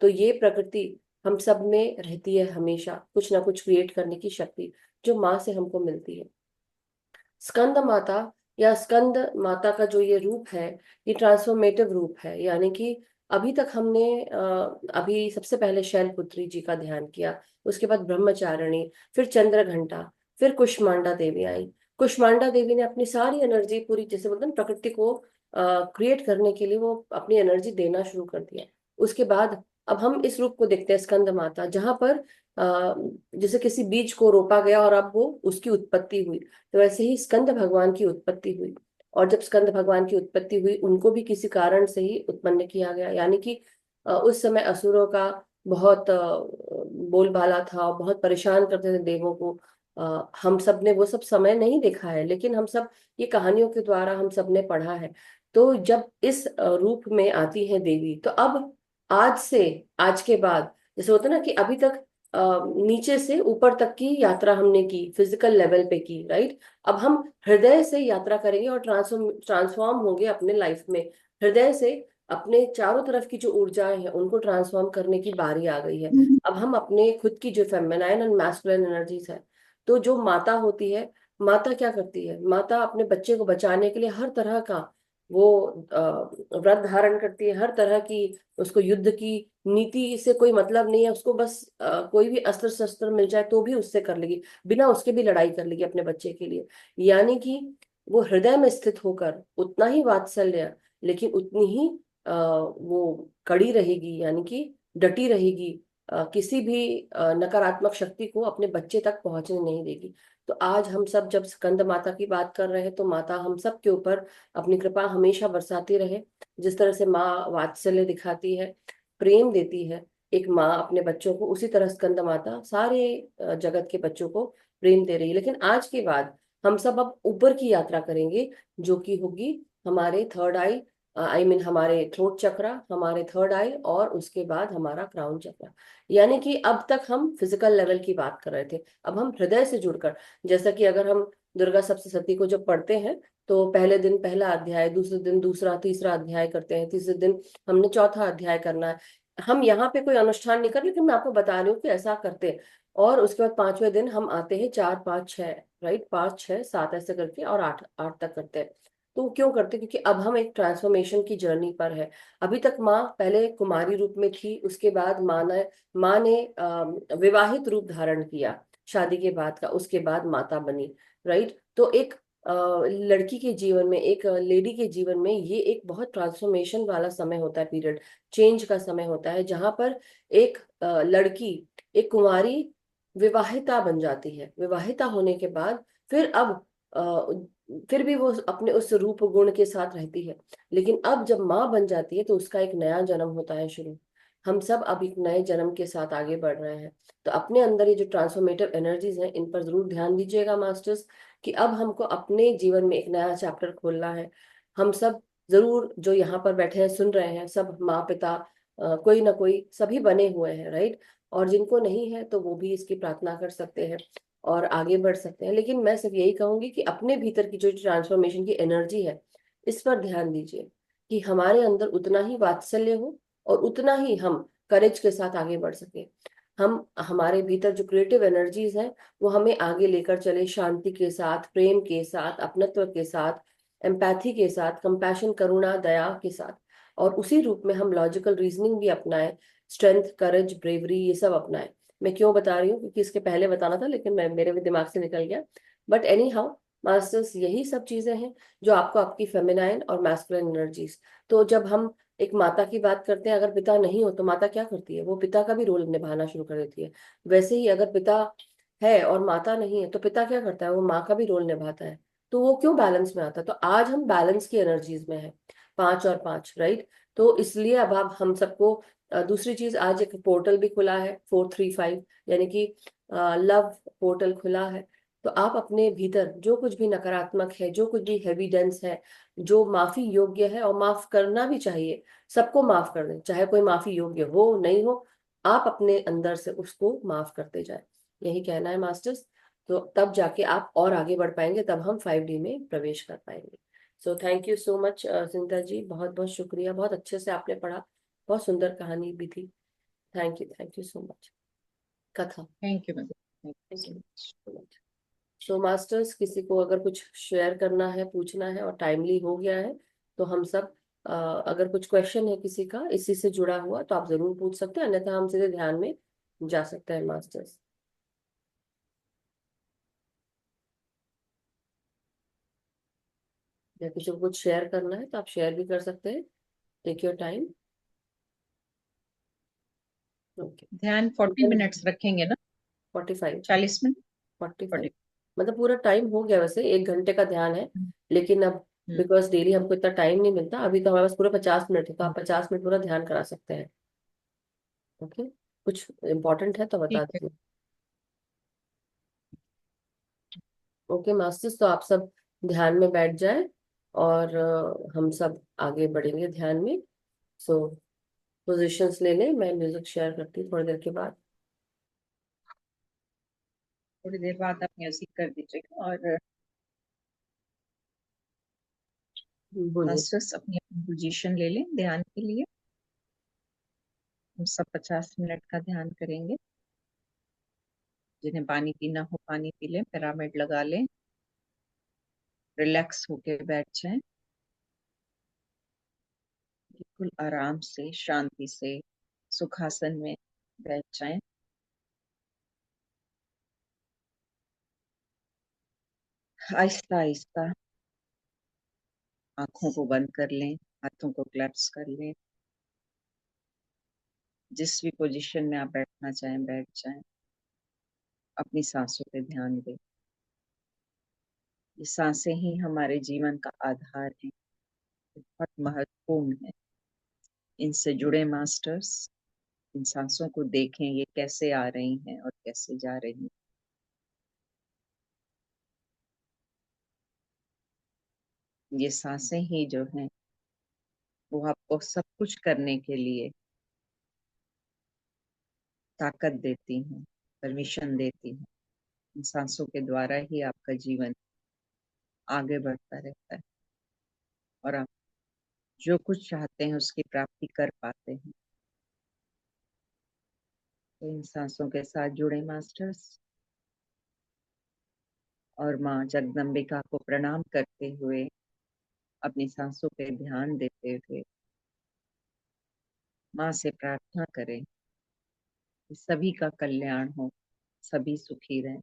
तो ये प्रकृति हम सब में रहती है, हमेशा कुछ ना कुछ क्रिएट करने की शक्ति जो माँ से हमको मिलती है। स्कंद माता या स्कंद माता का जो ये रूप है, ये ट्रांसफॉर्मेटिव रूप है। यानी कि अभी तक हमने अभी सबसे पहले शैलपुत्री जी का ध्यान किया, उसके बाद ब्रह्मचारिणी, फिर चंद्रघंटा, फिर कुष्मांडा देवी आई। कुष्मांडा देवी ने अपनी सारी एनर्जी पूरी, जैसे बोलते हैं प्रकृति को क्रिएट करने के लिए, वो अपनी एनर्जी देना शुरू कर दिया। उसके बाद अब हम इस रूप को देखते हैं, स्कंद माता, जहां पर जैसे किसी बीज को रोपा गया और अब वो उसकी उत्पत्ति हुई, तो वैसे ही स्कंद भगवान की उत्पत्ति हुई। और जब स्कंद भगवान की उत्पत्ति हुई, उनको भी किसी कारण से ही उत्पन्न किया गया। यानी कि उस समय असुरों का बहुत बोलबाला था, बहुत परेशान करते थे देवों को। हम सब ने वो सब समय नहीं देखा है, लेकिन हम सब ये कहानियों के द्वारा हम सब ने पढ़ा है। तो जब इस रूप में आती है देवी, तो अब आज से, आज के बाद, जैसे होता है ना कि अभी तक नीचे से ऊपर तक की यात्रा हमने की, फिजिकल लेवल पे की, राइट। अब हम हृदय से यात्रा करेंगे और ट्रांसफॉर्म होंगे अपने लाइफ में। हृदय से अपने चारों तरफ की जो ऊर्जाएं हैं उनको ट्रांसफॉर्म करने की बारी आ गई है। अब हम अपने खुद की जो फेमिनाइन एंड मैस्कुलिन एनर्जीज है, तो जो माता होती है, माता क्या करती है, माता अपने बच्चे को बचाने के लिए हर तरह का वो व्रत धारण करती है, हर तरह की, उसको युद्ध की नीति से कोई मतलब नहीं है, उसको बस कोई भी अस्त्र शस्त्र मिल जाए तो भी उससे कर लेगी, बिना उसके भी लड़ाई कर लेगी अपने बच्चे के लिए। यानी कि वो हृदय में स्थित होकर उतना ही वात्सल्य, लेकिन उतनी ही वो कड़ी रहेगी, यानी कि डटी रहेगी, किसी भी नकारात्मक शक्ति को अपने बच्चे तक पहुंचने नहीं देगी। तो आज हम सब जब स्कंद माता की बात कर रहे हैं, तो माता हम सब के ऊपर अपनी कृपा हमेशा बरसाती रहे। जिस तरह से माँ वात्सल्य दिखाती है, प्रेम देती है एक माँ अपने बच्चों को, उसी तरह स्कंद माता सारे जगत के बच्चों को प्रेम दे रही है। लेकिन आज के बाद हम सब अब ऊपर की यात्रा करेंगे, जो कि होगी हमारे थर्ड आई, आई मीन हमारे थ्रोट चक्रा, हमारे थर्ड आई, और उसके बाद हमारा क्राउन चक्रा। यानी कि अब तक हम फिजिकल लेवल की बात कर रहे थे, अब हम हृदय से जुड़कर, जैसा कि अगर हम दुर्गा सप्तशती को जब पढ़ते हैं, तो पहले दिन पहला अध्याय, दूसरे दिन दूसरा तीसरा अध्याय करते हैं, तीसरे दिन हमने चौथा अध्याय करना है। हम यहाँ पे कोई अनुष्ठान नहीं कर, लेकिन मैं आपको बता रही हूँ कि ऐसा करते हैं। और उसके बाद 5वें दिन हम आते हैं 4 5 6, राइट, 5 6 7 ऐसे करके, और 8 8 तक करते हैं। तो वो क्यों करते हैं? क्योंकि अब हम एक ट्रांसफॉर्मेशन की जर्नी पर है। अभी तक माँ पहले कुमारी रूप में थी, उसके बाद माँ ने विवाहित रूप धारण किया शादी के बाद का, उसके बाद माता बनी, राइट। तो एक लड़की के जीवन में, एक लेडी के जीवन में ये एक बहुत ट्रांसफॉर्मेशन वाला समय होता है, पीरियड चेंज का समय होता है, जहां पर एक लड़की, एक कुंवारी विवाहिता बन जाती है। विवाहिता होने के बाद फिर अब फिर भी वो अपने उस रूप गुण के साथ रहती है, लेकिन अब जब माँ बन जाती है तो उसका एक नया जन्म होता है शुरू। हम सब अब एक नए जन्म के साथ आगे बढ़ रहे हैं। तो अपने अंदर ये जो ट्रांसफॉर्मेटिव एनर्जीज हैं, इन पर जरूर ध्यान दीजिएगा मास्टर्स, कि अब हमको अपने जीवन में एक नया चैप्टर खोलना है। हम सब जरूर, जो यहाँ पर बैठे हैं सुन रहे हैं, सब माँ पिता कोई ना कोई सभी बने हुए हैं, राइट। और जिनको नहीं है तो वो भी इसकी प्रार्थना कर सकते हैं और आगे बढ़ सकते हैं। लेकिन मैं सिर्फ यही कहूंगी कि अपने भीतर की जो ट्रांसफॉर्मेशन की एनर्जी है, इस पर ध्यान दीजिए कि हमारे अंदर उतना ही वात्सल्य हो और उतना ही हम करेज के साथ आगे बढ़ सके। हम, हमारे भीतर जो क्रिएटिव एनर्जीज हैं वो हमें आगे लेकर चले, शांति के साथ, प्रेम के साथ, अपनत्व के साथ, एम्पैथी के साथ, कंपैशन, करुणा, दया के साथ। और उसी रूप में हम लॉजिकल रीजनिंग भी अपनाएं, स्ट्रेंथ, करेज, ब्रेवरी, ये सब अपनाएं। मैं क्यों बता रही हूँ? क्योंकि इसके पहले बताना था, लेकिन मेरे भी दिमाग से निकल गया। बट एनी हाउ मास्टर्स, यही सब चीजें हैं जो आपको आपकी फेमिनाइन और मैस्कुलिन एनर्जीज। तो जब हम एक माता की बात करते हैं, अगर पिता नहीं हो तो माता क्या करती है? वो पिता का भी रोल निभाना शुरू कर देती है। वैसे ही अगर पिता है और माता नहीं है तो पिता क्या करता है? वो माँ का भी रोल निभाता है। तो वो क्यों बैलेंस में आता है? तो आज हम बैलेंस की एनर्जीज में है, 5 और 5, राइट। तो इसलिए अब हम सबको दूसरी चीज, आज एक पोर्टल भी खुला है 435, यानी कि लव पोर्टल खुला है। तो आप अपने भीतर जो कुछ भी नकारात्मक है, जो कुछ भी एविडेंस है, जो माफी योग्य है, और माफ करना भी चाहिए, सबको माफ कर दें, चाहे कोई माफी योग्य हो नहीं हो, आप अपने अंदर से उसको माफ करते जाए। यही कहना है मास्टर्स। तो तब जाके आप और आगे बढ़ पाएंगे, तब हम 5D में प्रवेश कर पाएंगे। सो थैंक यू सो मच जिंदा जी, बहुत बहुत शुक्रिया, बहुत अच्छे से आपने पढ़ा, बहुत सुंदर कहानी भी थी। Thank you so much. कथा। Thank you mother, thank you thank so you much. So much. So masters, किसी को अगर कुछ शेयर करना है, पूछना है, और टाइमली हो गया है, तो हम सब अगर कुछ क्वेश्चन है किसी का इसी से जुड़ा हुआ तो आप जरूर पूछ सकते हैं, अन्यथा हम सीधे ध्यान में जा सकते हैं मास्टर्स। या किसी को कुछ शेयर करना है तो आप शेयर भी कर सकते हैं। Take your time. ओके। ध्यान 40 मिनट्स रखेंगे ना? 45। 40 मिनट। 45, 40। मतलब पूरा टाइम हो गया, वैसे 1 घंटे का ध्यान है। हम्म। लेकिन अब बिकॉज डेली हमको इतना टाइम नहीं मिलता, अभी तो हमारे पास पूरा 50 मिनट है, तो हम्म। आप 50 मिनट पूरा ध्यान करा सकते हैं। ओके। कुछ इम्पोर्टेंट है तो बता ठीक है। दीजिए। ओके मास्टर्स, तो आप सब ध्यान में बैठ जाए, और हम सब आगे बढ़ेंगे ध्यान में। सो पोजीशंस ले लें, मैं म्यूजिक शेयर करती हूँ थोड़ी देर के बाद। थोड़ी देर बाद आप म्यूजिक कर दीजिएगा, और बोलिए। मास्टर्स अपनी अपनी पोजीशन ले लें ध्यान के लिए। हम सब 50 मिनट का ध्यान करेंगे। जिन्हें पानी पीना हो पानी पी लें, पिरामिड लगा लें, रिलैक्स होके बैठ जाएं, बिल्कुल आराम से, शांति से सुखासन में बैठ जाएं। आहिस्ता आहिस्ता आंखों को बंद कर लें, हाथों को क्लैप्स कर लें। जिस भी पोजीशन में आप बैठना चाहें बैठ जाएं। अपनी सांसों पे ध्यान दें। ये सांसें ही हमारे जीवन का आधार है, बहुत महत्वपूर्ण है। इनसे जुड़े मास्टर्स, इन सांसों को देखें, ये कैसे आ रही हैं और कैसे जा रही हैं। ये सांसें ही जो हैं वो आपको सब कुछ करने के लिए ताकत देती हैं, परमिशन देती हैं। इन सांसों के द्वारा ही आपका जीवन आगे बढ़ता रहता है, और आप जो कुछ चाहते हैं उसकी प्राप्ति कर पाते हैं। तो इन सांसों के साथ जुड़े मास्टर्स और माँ जगदम्बिका को प्रणाम करते हुए, अपनी सांसों पे ध्यान देते हुए माँ से प्रार्थना करें कि सभी का कल्याण हो, सभी सुखी रहें,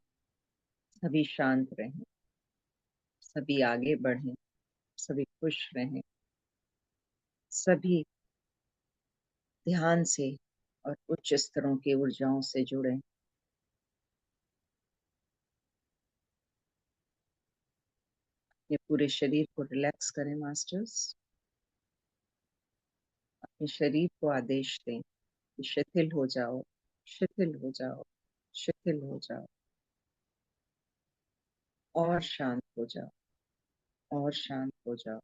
सभी शांत रहें, सभी आगे बढ़ें, सभी खुश रहें, सभी ध्यान से और उच्च स्तरों की ऊर्जाओं से जुड़ें। ये पूरे शरीर को रिलैक्स करें मास्टर्स। अपने शरीर को आदेश दें कि शिथिल हो जाओ, शिथिल हो जाओ, शिथिल हो जाओ, और शांत हो जाओ, और शांत हो जाओ,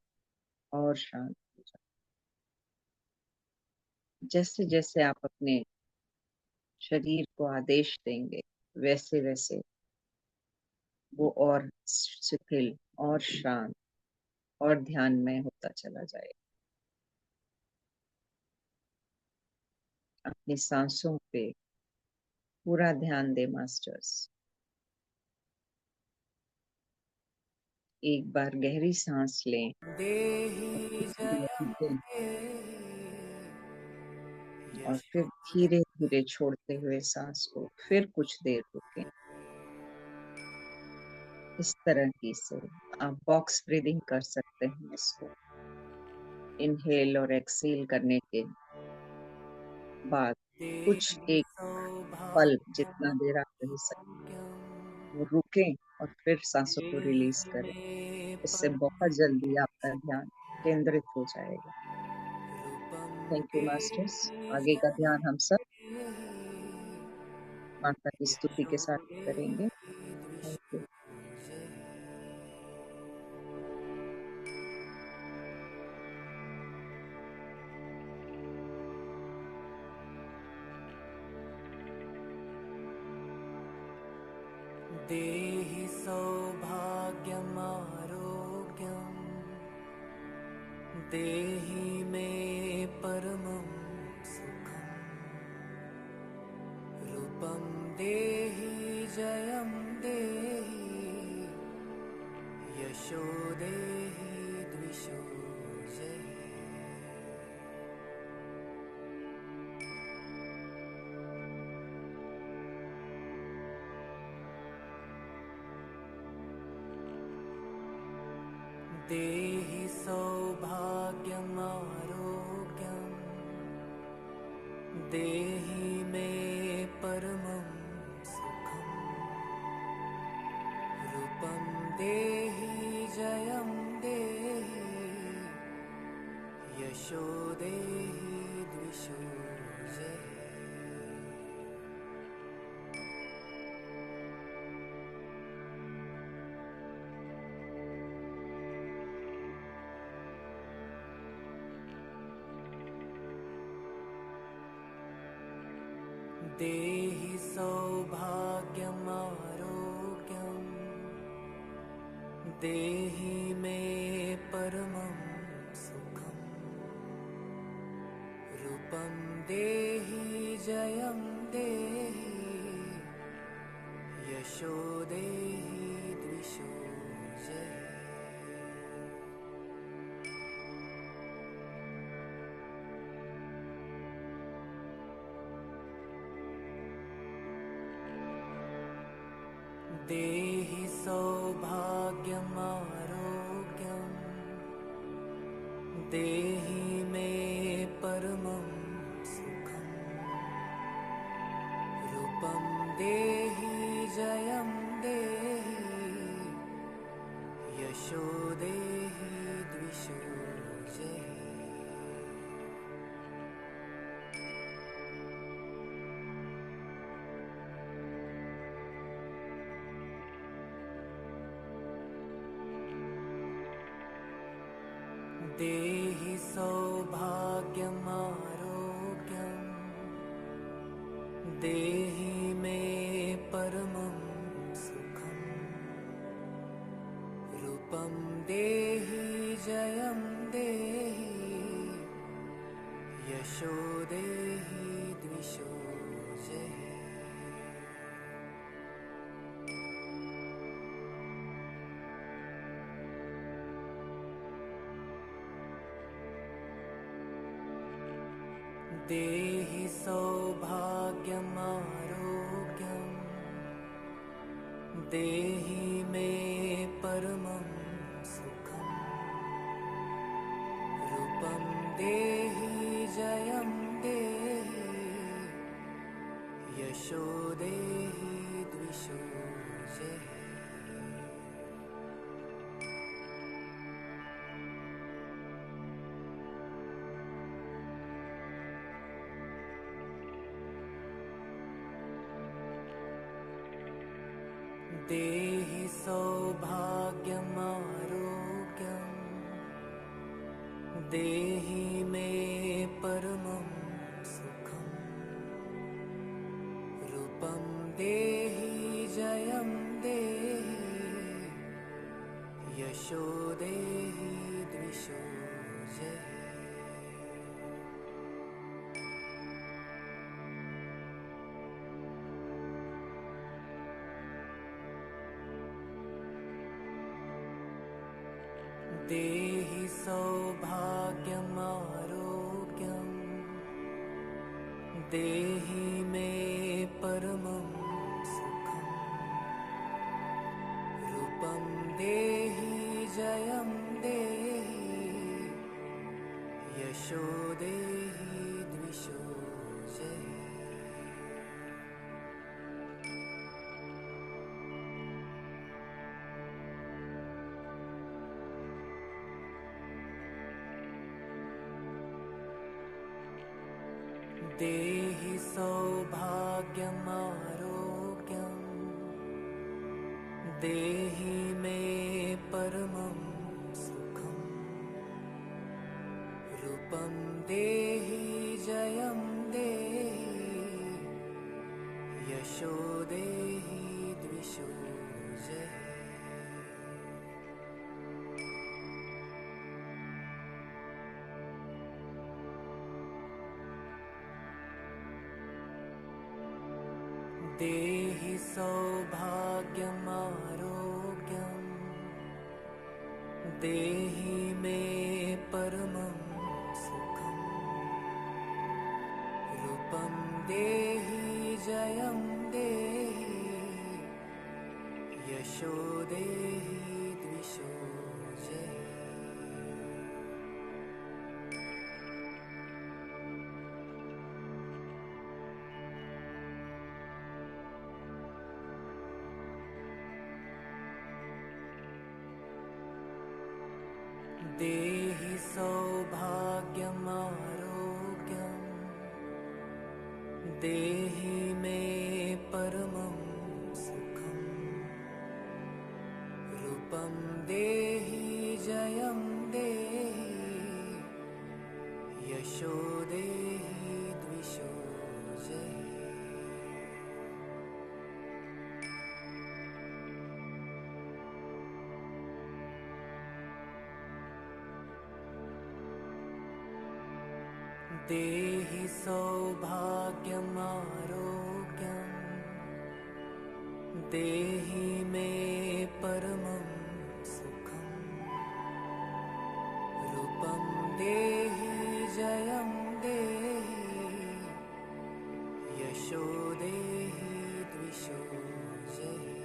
और शांत हो जाओ। जैसे जैसे आप अपने शरीर को आदेश देंगे, वैसे वैसे वो और शिथिल और शांत और ध्यानमय होता चला जाएगा। अपनी सांसों पे पूरा ध्यान दे मास्टर्स। एक बार गहरी सांस लें और फिर धीरे धीरे छोड़ते हुए सांस को फिर कुछ देर रुकें। इस तरह की से आप बॉक्स ब्रीदिंग कर सकते हैं। इसको इनहेल और एक्सेल करने के बाद कुछ एक पल जितना देर आप रह सकते वो रुकें और फिर सांसों को रिलीज करें। इससे बहुत जल्दी आपका ध्यान केंद्रित हो जाएगा। Thank you masters. आगे का ध्यान हम सब माता की स्तुति के साथ करेंगे। Thank you. देहि सौभाग्यमारोग्यं देहि मे परमं सुखं रूपं देहि जयं देहि यशो देहि द्विषो जयेत्। देहि सौभाग्यमारोग्यं देहि मे परमं सुखं रूपं देहि जयं देहि यशो देहि द्विषो जयेत्। देहि सौभाग्यमारोग्यं देहि मे परमं सुखं रूपं देहि जयं देहि यशो देहि द्विषो जयेत्। देहि सौभाग्यमारोग्यं देहि मे परमं सुखं रूपं देहि जयं देहि यशो देहि द्विषो जयेत्। देहि सौभाग्यमारोग्यं देहि मे परमं सुखं रूपं देहि जयं देहि यशो देहि द्विषो जयेत्। देहि सौभाग्यमारोग्यम् देहि मे परमं सुखम् रूपं देहि जयं देहि यशो देहि द्विषो जयः। देहि सौभाग्यमारोग्यम् देहि मे परमं सुखम् रूपं देहि जयं देहि यशो देहि द्विषो जयः। देहि सौभाग्यमारोग्यम् देहि मे परमं सुखम् रूपं देहि जयं देहि यशो देहि द्विषो जयः। देहि सौभाग्यमारोग्यम् देहि मे परमं सुखम् रूपं देहि जयं देहि यशो देहि द्विषो जयः। देहि सौभाग्यमारोग्यम् देहि मे परमं सुखम् रूपं देहि जयं देहि यशो देहि द्विषो जयः। देहि सौभाग्यमारोग्यम् देहि मे परमं सुखम् रूपं देहि जयं देहि यशो देहि द्विषो जयः। देहि सौभाग्यमारोग्यम् देहि मे परमं सुखम् रूपं देहि जयं देहि यशो देहि द्विषो जयः।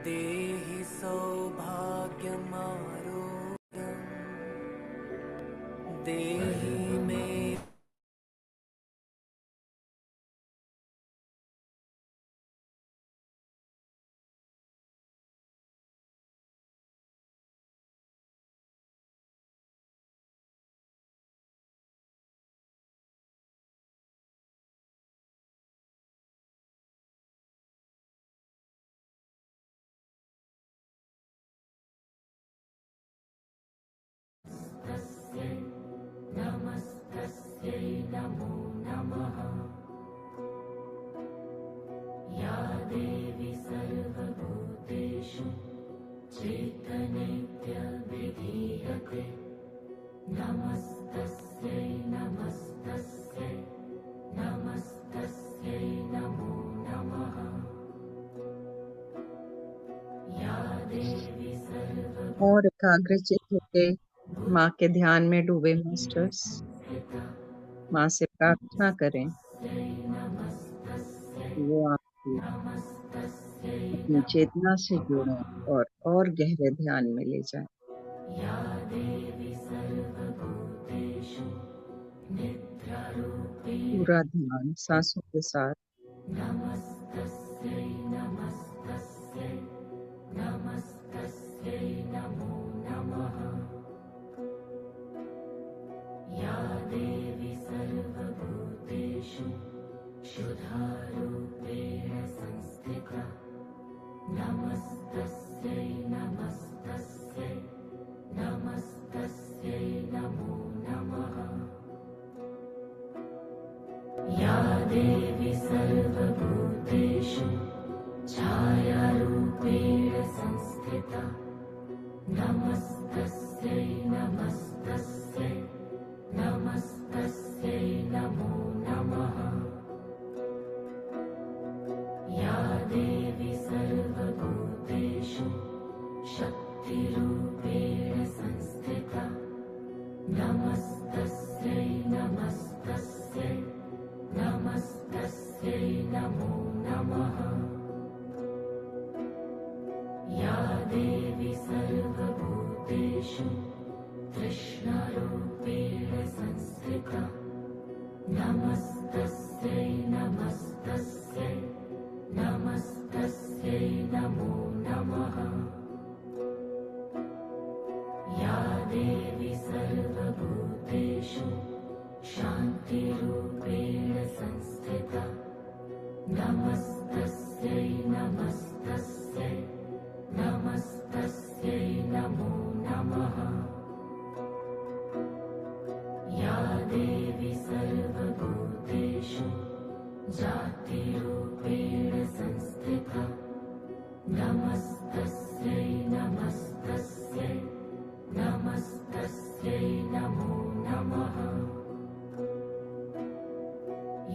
देहि सौभाग्यमारोग्यम् देहि मे नमः और एकाग्रचित होके माँ के ध्यान में डूबे मास्टर्स, माँ से प्रार्थना करें कि वो आपको अपनी चेतना से जोड़ें और गहरे ध्यान में ले जाएं। पूरा ध्यान सांसों के साथ। देवी सर्वभूतेषु छायारूपेण संस्थिता नमस्तस्यै नमस्तस्यै नमस्तस्यै नमो नमः। या देवी सर्वभूतेषु शक्तिरूपेण संस्थिता नमस्तस्यै नमस्तस्यै नमस्तस्यै नमो नमः। या देवी सर्वभूतेषु तृष्णारूपेण संस्थिता नमस्तस्यै नमस्तस्यै नमस्तस्यै नमो नमः। या देवी सर्वभूतेषु शान्तिरूपेण संस्थिता नमस्तस्यै नमस्तस्यै नमस्तस्यै नमो नमः। या देवी सर्वभूतेषु जातिरूपेण संस्थिता नमस्तस्यै नमस्तस्यै नमस्तस्यै नमो नमः।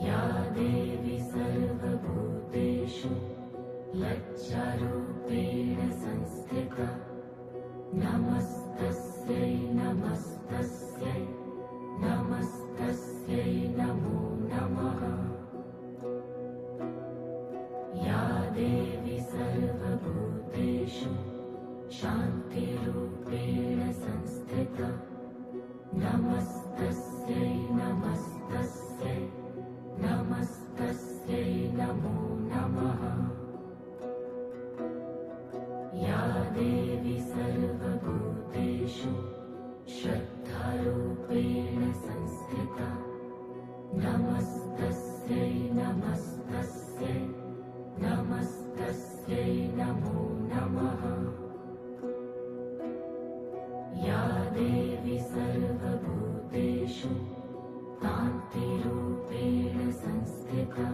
या देवी सर्वभूतेषु लज्जारूपेण संस्थिता नमस्तस्यै नमस्तस्यै नमस्तस्यै नमो नमः। या देवी सर्वभूतेषु शान्तिरूपेण संस्थिता नमस्तस्यै नमस्तस्यै नमस्तस्यै नमो नमः। या देवी सर्वभूतेषु श्रद्धारूपेण संस्थिता नमस्तस्यै नमस्तस्यै नमस्तस्यै नमो नमः। या देवी सर्वभूतेषु कान्तिरूपेण संस्थिता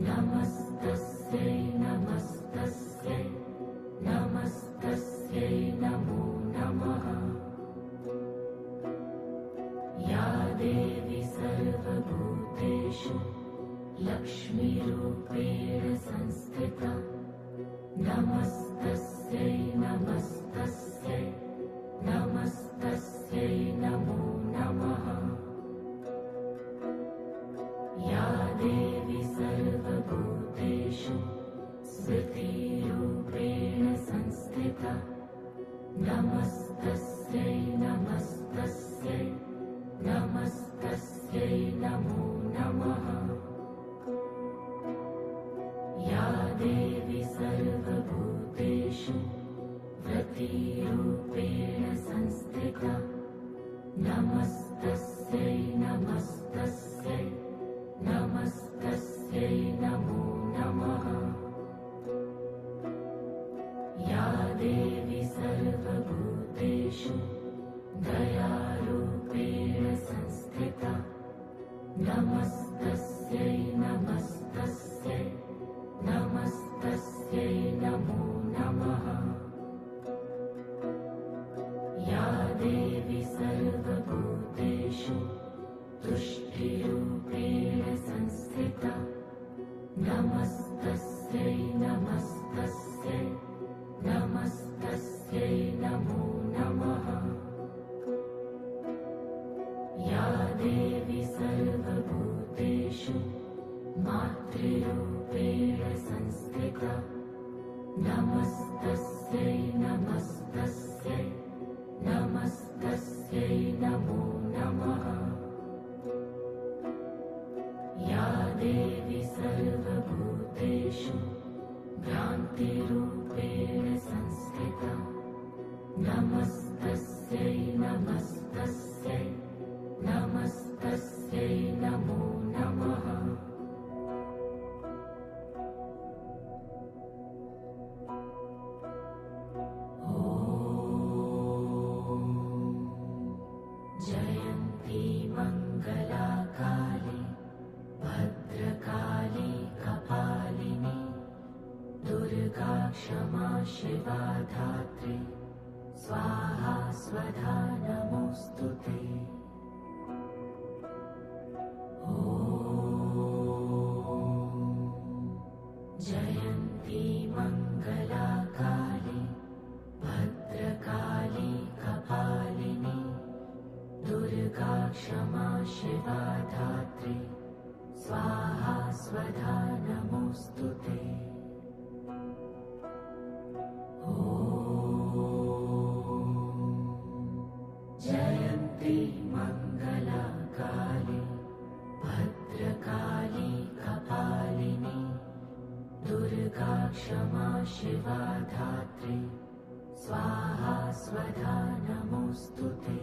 नमस्तस्यै नमस्तस्यै नमस्तस्यै नमो नमः। या देवी सर्वभूतेषु लक्ष्मीरूपेण संस्थिता नमस्तस्यै नमस्तस्यै नमस्तस्यै नमो नमः। या देवी सर्वभूतेषु स्मृतिरूपेण संस्थिता नमस्तस्यै नमस्तस्यै नमस्तस्यै नमो नमः। या देवी सर्वभूतेषु व्रतिरूपेण संस्थिता नमस्तस्यै नमस्तस्यै नमस्तस्यै नमो नमः। या देवी सर्वभूतेषु दयारूपेण संस्थिता नमस्तस्यै नमस्तस्यै नमस्तस्यै नमो नमः। या देवी सर्वभूतेषु तुष्टिरूपेण संस्थिता नमस्तस्यै नमस्तस्यै नमस्तस्यै नमो शिवा धात्री स्वाहा स्वधा नमोऽस्तुते। जयन्ती मङ्गला काली भद्रकाली कपालिनी दुर्गा क्षमा शिवा धात्री स्वाहा स्वधा नमोऽस्तुते। जयन्ती मङ्गला काली भद्रकाली कपालिनी दुर्गा क्षमा शिवा धात्री स्वाहा स्वधा नमोऽस्तुते।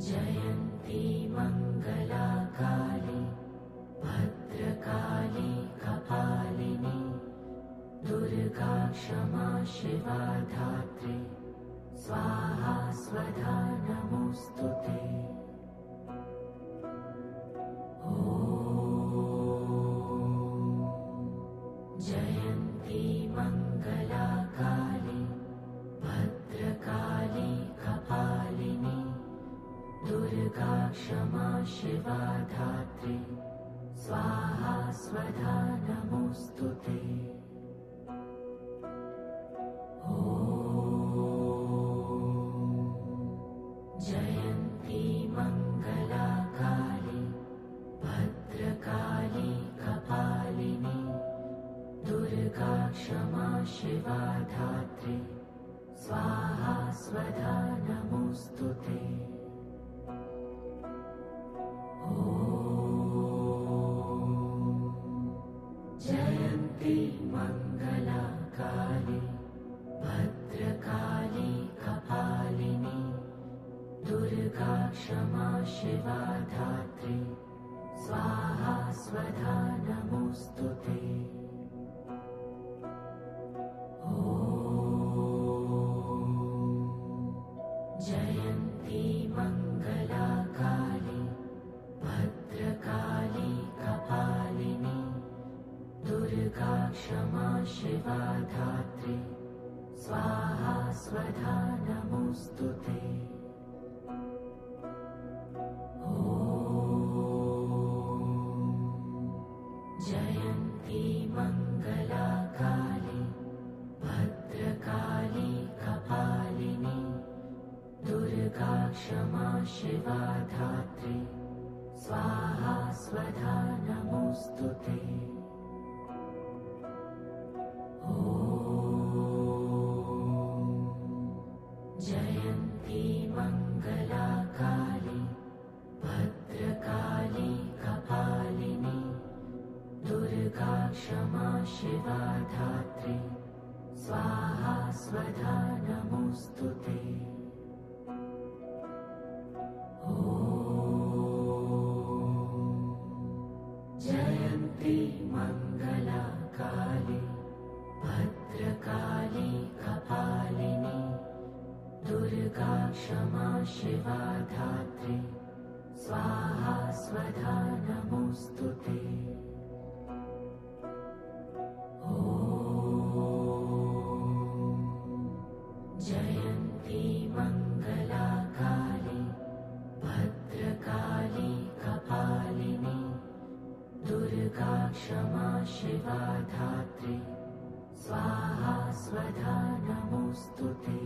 जयन्ती मङ्गला काली भद्रकाली कपालिनी दुर्गा क्षमा शिवा धात्री स्वाहा स्वधा नमोऽस्तुते। जयन्ती मङ्गला काली भद्रकाली कपालिनी दुर्गा क्षमा शिवा धात्री स्वाहा स्वधा नमोऽस्तुते। जयन्ती मङ्गला काली भद्रकाली कपालिनी दुर्गा क्षमा शिवा धात्री स्वाहा स्वधा नमोऽस्तुते। जयन्ती मङ्गला काली भद्रकाली कपालिनी दुर्गा क्षमा शिवा धात्री स्वाहा स्वधा नमोऽस्तुते। जयन्ती मङ्गला काली भद्रकाली कपालिनी दुर्गा क्षमा शिवा धात्री स्वाहा स्वधा नमोऽस्तुते। जयन्ती मङ्गला काली भद्रकाली कपालिनी दुर्गा क्षमा शिवा धात्री स्वाहा स्वधा नमोऽस्तुते। जयन्ती मङ्गला काली भद्रकाली कपालिनी दुर्गा क्षमा शिवा धात्री स्वाहा स्वधा नमोऽस्तुते। जयन्ती मङ्गला काली भद्रकाली कपालिनी दुर्गा क्षमा शिवा धात्री स्वाहा स्वधा नमोऽस्तुते। जयन्ती मङ्गला काली भद्रकाली कपालिनी दुर्गा क्षमा शिवा धात्री स्वाहा स्वधा नमोऽस्तुते।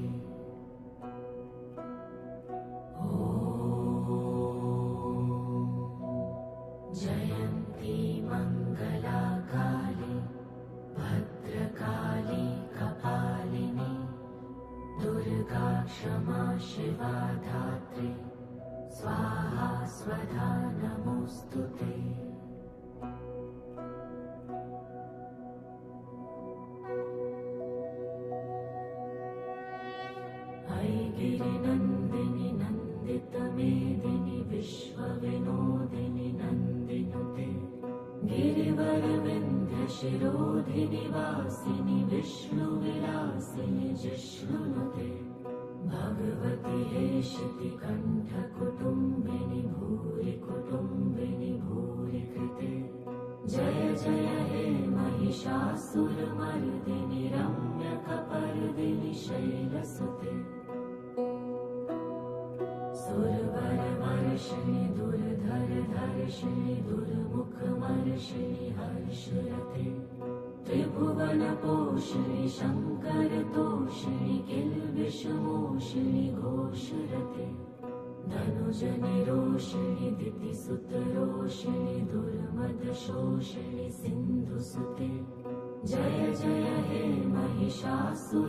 जयन्ती मङ्गला काली भद्रकाली कपालिनी दुर्गा क्षमा शिवा धात्री स्वाहा स्वधा नमोऽस्तुते। गिरिनन्दिनि नन्दितमेदिनि विश्वविनोदिनि नन्दिनुते गिरिवरविन्ध्यशिरोधिनि वासिनि विष्णुविलासिनि जिष्णुनुते भगवति हेशिति कण्ठकुटुम्बिनि भूरि कुटुम्बिनि भूरि कृते जय जय हे महिषासुरमर्दिनि रम्यकपर्दिनि शैलसुते सुरवरवर्षिणि दुर्धरधर्षिणि दुर्मुखमर्षिणि हर्षरते त्रिभुवनपोषिणि शङ्करतोषिणि किल्बिषमोषिणि घोषरते धनुजनिरोषिणि दितिसुतरोषिणि दुर्मदशोषिणि सिन्धुसुते जय जय हे महिषासुरमर्दिनि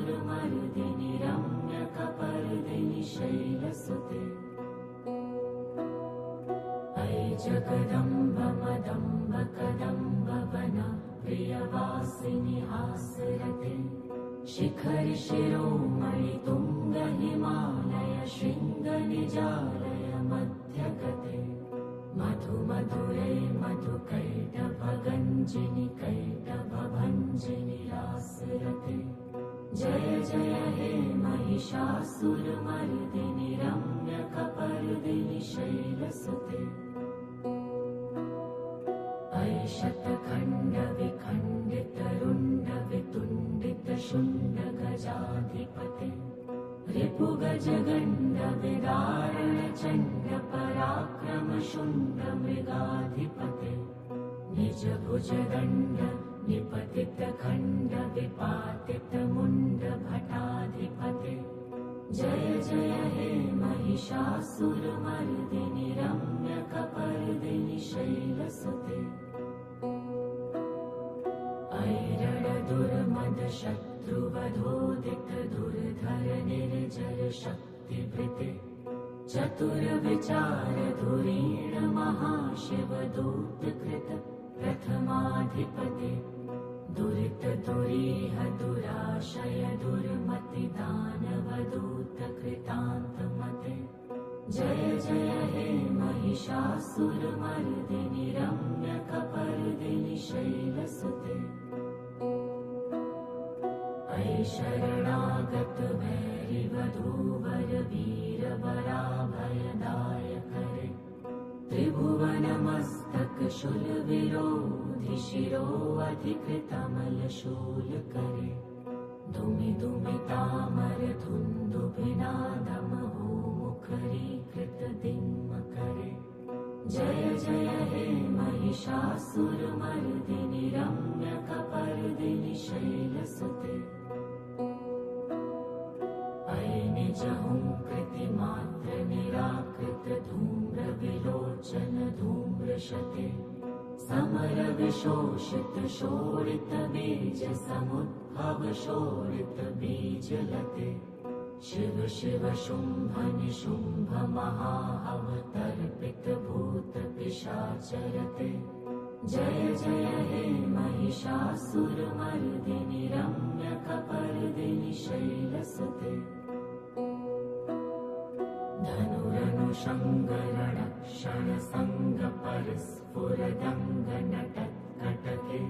रम्यकपर्दिनि शैलसुते अयि जगदम्ब मदम्ब कदम्ब वन प्रियवासिनि हासरते शिखरि शिरोमणि तुङ्ग हिमालय शृङ्ग निजालय मध्यगते मधु मधुरै मधुकैटभगञ्जिनि कैटभभञ्जिनि रासरते जय जय हे महिषासुरमर्दिनि रम्यकपर्दिनि शैलसुते अयि शतखण्ड विखण्डित रुण्ड वितुण्डित शुण्ड गजाधिपते रिपुगज गण्ड विदारण चण्ड पराक्रम शुण्ड मृगाधिपते निज भुज दण्ड निपतित खण्ड विपातित मुण्ड भटाधिपते जय जय हे महिषासुरमर्दिनि रम्यकपर्दिनि शैलसुते ऐरण दुर्मद शत्रुवधोदित दुर्धर निर्जर शक्तिभृते चतुर विचार धुरीण महाशिव दूतकृत प्रथमाधिपते दुरित दुरीह दुराशय दुर्मति दानवदूत कृतान्तमते जय जय हे महिषासुरमर्दिनि रम्यकपर्दिनि शैलसुते अयि शरणागत भैरिवधूवर वीरवराभयदायकरे त्रिभुवनमस्तक शूलविरोधि शिरोऽधिकृतमल शूलकरे धुमि धुमि तामर धुन्दुभिनादमहो मुखरीकृत दिङ्मकरे जय जय हे महिषासुरमर्दिनि रम्यकपर्दिनि शैलसुते अयि निजहुङ्कृतिमात्र निराकृत धूम्र विलोचन धूम्रशते समर विशोषित शोणित बीज समुद्भव शोणित बीजलते शिव शिव शुम्भ निशुम्भ महाअवतर्पित भूत पिशाचरते जय जय हे महिषासुरमर्दिनि रम्यकपर्दिनि शैलसुते धनुरनुषङ्गरणक्षण सङ्ग परस्फुरदङ्ग नटत्कटके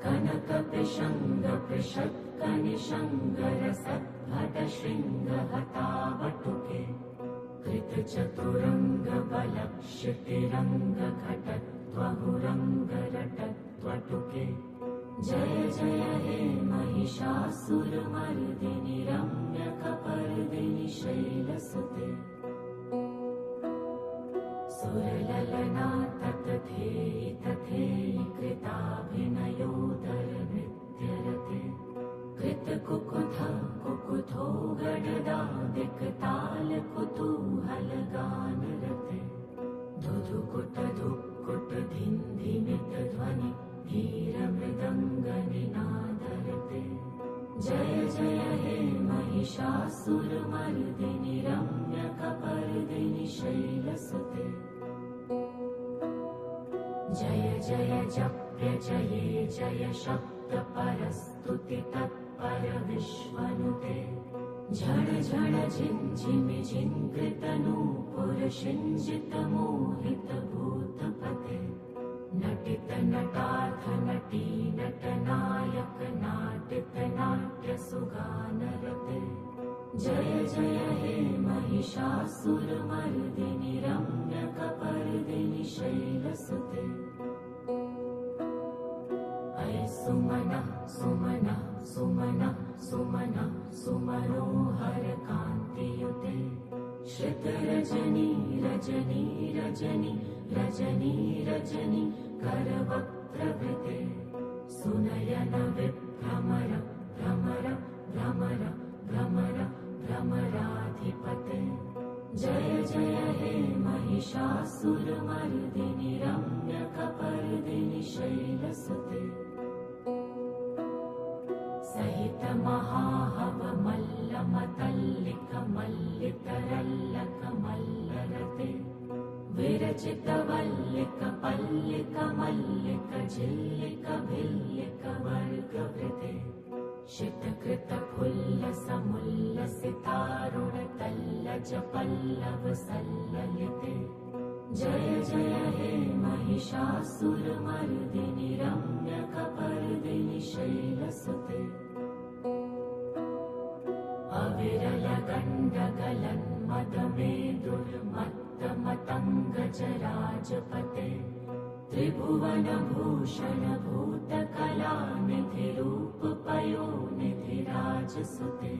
कनक पिशङ्ग पृषत्कनिशङ्ग रसद्भट शृङ्ग हतावटुके कृत चतुरङ्ग बलक्षितिरङ्ग घटत्वहुरङ्ग रटत्वटुके जय जय हे महिषासुरमर्दिनि रम्यकपर्दिनि शैलसुते सुरललना ततथेयि तथेयि कृताभिनयोदर नृत्यरते कृतकुकुथ कुकुथो गडदादिक ताल कुतूहल गानरते धुधुकुट धुक्कुट धिन्धिमित ध्वनि धीर मृदङ्ग निनादरते जय जय हे महिषासुरमर्दिनि रम्यकपर्दिनि शैलसुते जय जय जप्य जये जय शब्द परस्तुति तत्पर विश्वनुते झण झण झिञ्झिमि झिङ्कृत नूपुर शिञ्जित मोहित भूतपते नटित नटार्थ नटी नटनायक नाटित नाट्य सुगानरते जय जय हे महिषासुरमर्दिनि रम्यकपर्दिनि शैलसुते अये सुमनः सुमनः सुमनः सुमनः सुमनोहर कान्तियुते श्रितरजनी रजनी रजनी रजनी रजनी करवक्त्रवृते सुनयन विभ्रमर भ्रमर भ्रमर भ्रमर भ्रमराधिपते जय जय हे महिषासुरमर्दिनि रम्यकपर्दिनि शैलसुते सहित महाहव मल्लमतल्लिक मल्लितरल्लक मल्लरते विरचित वल्लिक पल्लिक मल्लिक झिल्लिक भिल्लिक वर्गवृते शितकृत फुल्ल समुल्लसितारुण तल्लज पल्लव सल्ललिते जय जय हे महिषासुरमर्दिनि रम्यकपर्दिनि शैलसुते अविरल गण्डगलन्मदमेदुर्मत्तमतङ्गजराजपते त्रिभुवनभूषण भूतकलानिधि रूपपयोनिधि राजसुते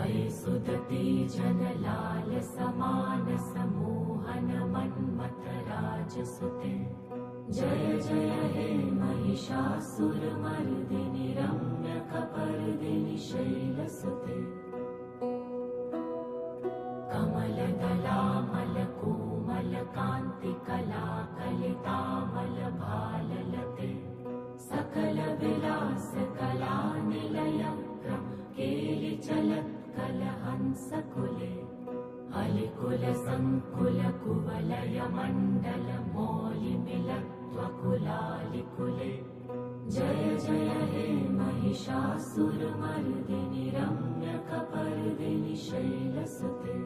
अये सुदती जनलाल समान समोहन मन्मथ राजसुते जय जय हे महिषासुरमर्दिनि रम्यकपर्दिनि शैलसुते कमलदलामल कोमल कान्ति कलाकलितामल भाललते सकल विलास कला निलयक्रम केलि चलत् कलहंसकुले अलिकुल संकुल कुवलय मण्डल मौलि मिलत्वकुलालिकुले जय जय हे महिषासुरमर्दिनि रम्यकपर्दिनि शैलसुते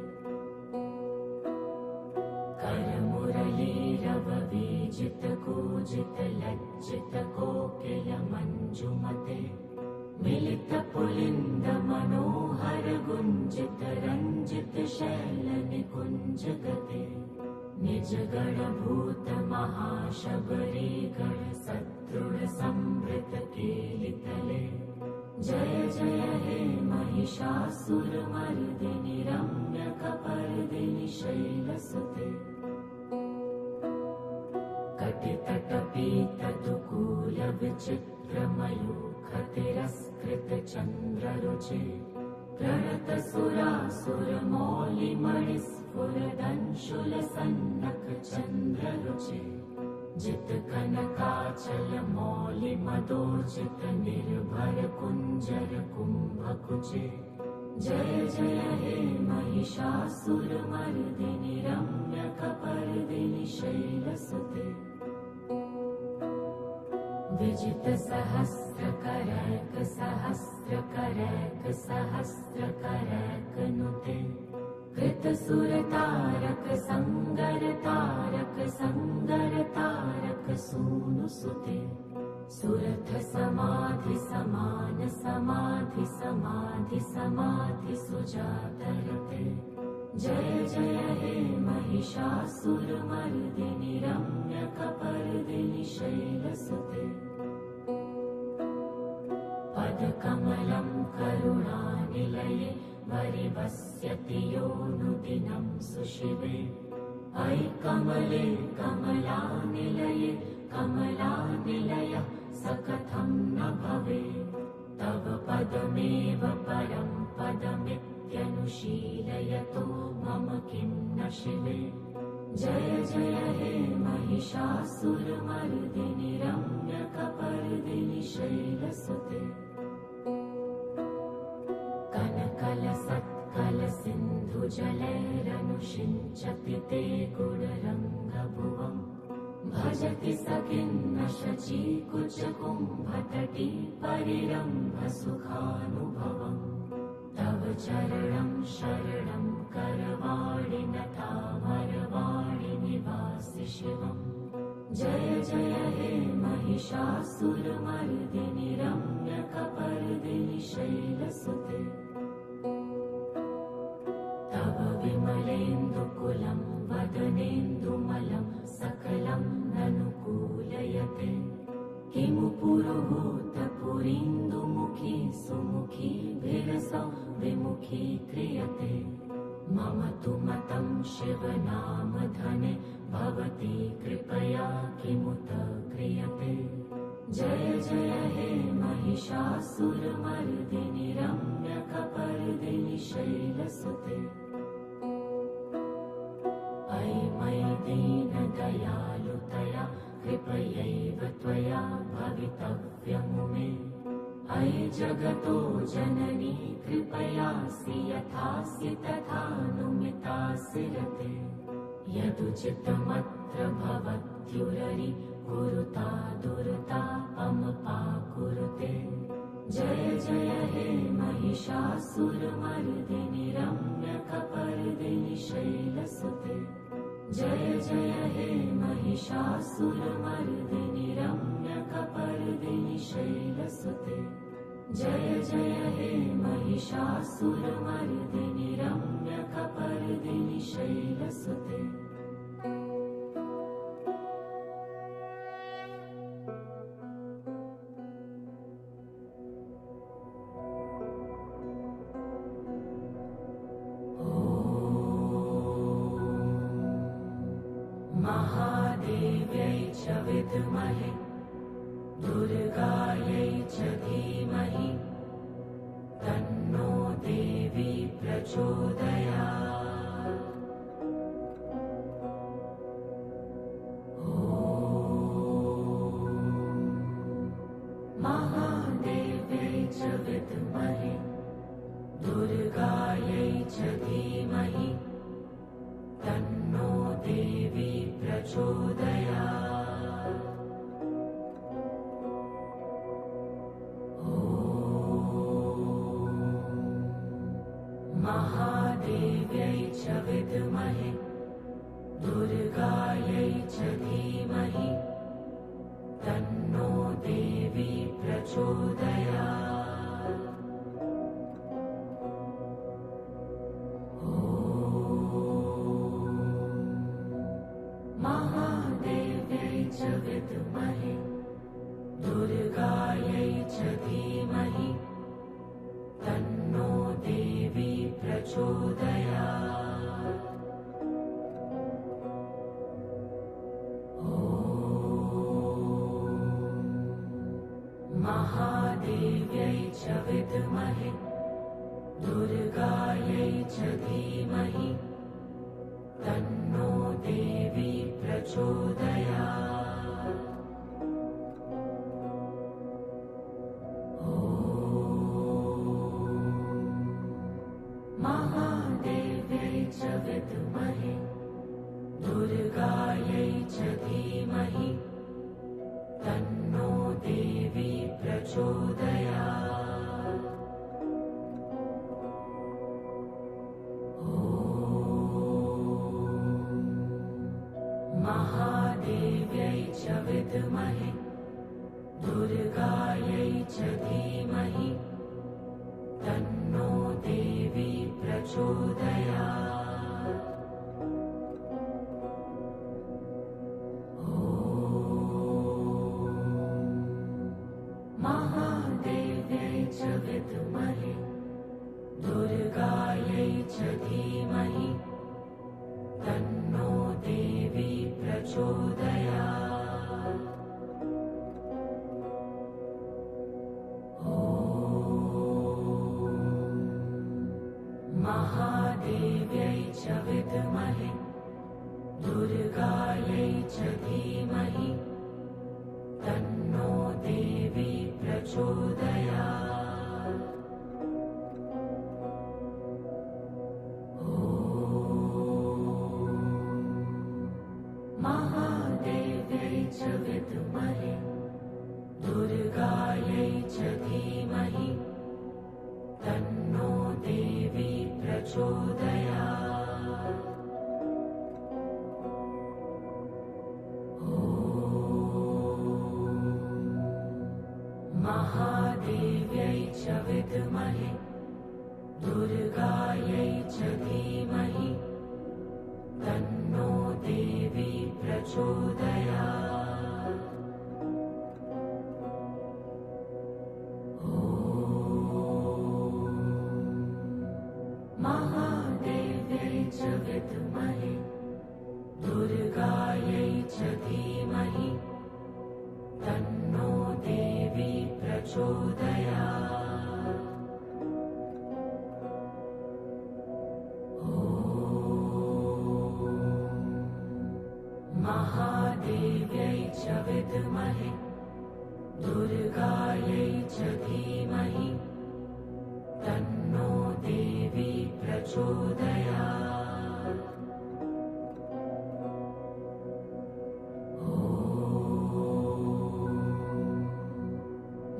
करमुरलीरव वीजित कूजित लज्जित कोकिल मञ्जुमते मिलित पुलिन्द मनोहर गुञ्जित रञ्जित शैल निकुञ्ज गते निज गण भूत महाशबरी गण सदृढ संवृत केलितले जय जय हे महिषासुरमर्दिनि रम्यकपर्दिनि शैलसुते कटितटपीतदुकूल विचित्र मयूखतिरस्कृत चन्द्ररुचे प्रणत सुरासुर मौलि मणिस्फुरदंशुल सन्नक चन्द्ररुचे जित कनकाचल मौलि मदोचित निर्भर कुञ्जर कुम्भकुचे जय जय हे महिषासुरमर्दिनि रम्यकपर्दिनि शैलसुते विजित सहस्र करैक सहस्र करैक सहस्र करैक नुते कृत सुर तारक संगर तारक संगर तारक सूनु सुते सुरथ समाधि समान समाधि समाधि समाधि सुजातरते जय जय हे महिषासुरमर्दिनि रम्यकपर्दिनि शैलसुते पदकमलं करुणानिलये वरिवस्यति योऽनुदिनं सुशिवे अयि कमले कमलानिलये कमलानिलयः स कथं न भवेत् तव पदमेव परं पदमित्यनुशीलयतो मम किं न शिवे जय जय हे महिषासुरमर्दिनि रम्यकपर्दिनि शैलसुते कनकलसत्कल सिन्धुजलैरनुषिञ्चति ते गुणरङ्गभुवम् भजति स किन्न शचीकुचकुम्भतटी परिरम्भ सुखानुभवम् तव चरणं शरणं करवाणि नतामरवाणि निवासि शिवम् जय जय हे महिषासुरमर्दिनि रम्यकपर्दिनि शैलसुते मृदुकुलं वदनेन्दुमलं सकलं ननुकूलयते किमु पुरुहूतपुरीन्दुमुखी सुमुखी भिरसौ विमुखी क्रियते मम तु मतं शिवनामधने भवती कृपया किमुत क्रियते जय जय हे महिषासुरमर्दिनि रम्यकपर्दिनि शैलसुते अयि मयि दीनदयालुतया कृपयैव त्वया भवितव्यमु मे अयि जगतो जननी कृपयासि यथासि तथानुमितासि रते यदुचितमत्र भवत्युररि कुरुता दुर्तापमपाकुरुते जय जय हे महिषासुरमर्दिनि रम्यकपर्दिनि शैलसुते जय जय हे महिषासुरमर्दिनि रम्यकपर्दिनि शैलसुते जय जय हे महिषासुरमर्दिनि रम्यकपर्दिनि शैलसुते महादेव्यै च विद्महे दुर्गायै च धीमहि तन्नो देवी प्रचोदयात् महादेव्यै च विद्महे दुर्गायै च धीमहि तन्नो देवी प्रचोदयात् महादेव्यै च विद्महे दुर्गायै च धीमहि तन्नो देवी प्रचोदयात् महादेव्यै च विद्महे दुर्गायै च धीमहि तन्नो देवी प्रचोदयात् महादेव्यै च विद्महे दुर्गायै च धीमहि तन्नो देवी प्रचोदयात् महादेव्यै च विद्महे दुर्गायै च धीमहि तन्नो देवी प्रचोदयात् महादेव्यै च विद्महे दुर्गायै च धीमहि तन्नो देवी प्रचोदयात् महादेव्यै च विद्महे दुर्गायै च धीमहि तन्नो देवी प्रचोदयात् महादेव्यै च विद्महे दुर्गायै च धीमहि तन्नो देवी प्रचोदयात् महादेव्यै च विद्महे दुर्गायै च धीमहि तन्नो देवी प्रचोदयात् महादेव्यै च विद्महे दुर्गायै च धीमहि विद्महे दुर्गायै च धीमहि तन्नो देवी प्रचोदयात्। महादेव्यै च विद्महे दुर्गायै च धीमहि तन्नो देवी प्रचोदयात्।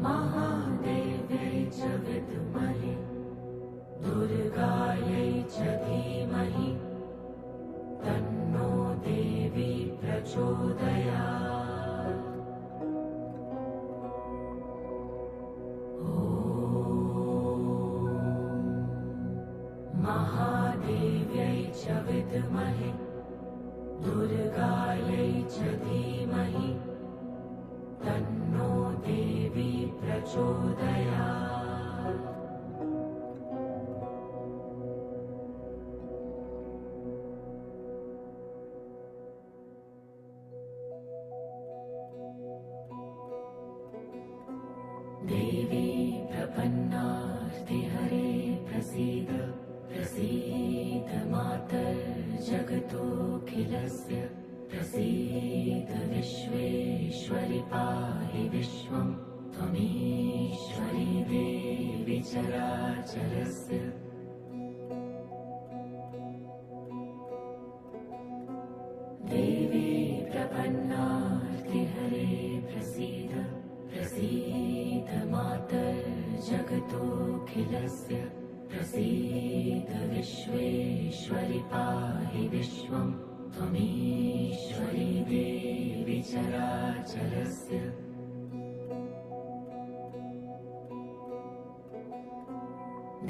महादेव्यै च विद्महे दुर्गायै च धीमहि तन्नो देवी प्रचोदयात्। महादेव्यै च विद्महे दुर्गायै च धीमहि तन्नो देवी प्रचोदयात्। देवी प्रपन्नार्तिहरे प्रसीद प्रसीद मातर्जगतोऽखिलस्य प्रसीद विश्वेश्वरि पाहि विश्वं त्वमीश्वरी देवी चराचरस्य। देवी प्रपन्नार्तिहरे प्रसीद प्रसीद मातर्जगतोऽखिलस्य प्रसीद विश्वेश्वरि पाहि विश्वं त्वमीश्वरी देवी चराचरस्य।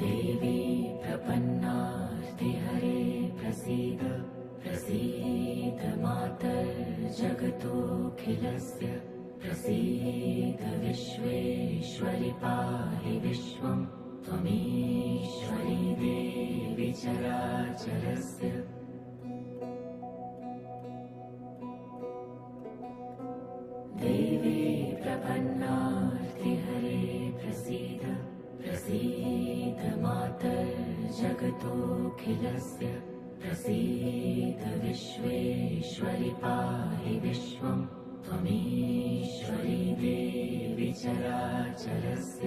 देवी प्रपन्नार्तिहरे प्रसीद प्रसीद मातर्जगतोऽखिलस्य प्रसीद विश्वेश्वरि पाहि विश्वं त्वमीश्वरी देवी चराचरस्य। देवी प्रपन्नार्तिहरे प्रसीद प्रसीद मातर्जगतोऽखिलस्य प्रसीद विश्वेश्वरि पाहि विश्वं त्वमीश्वरी देवी चराचरस्य।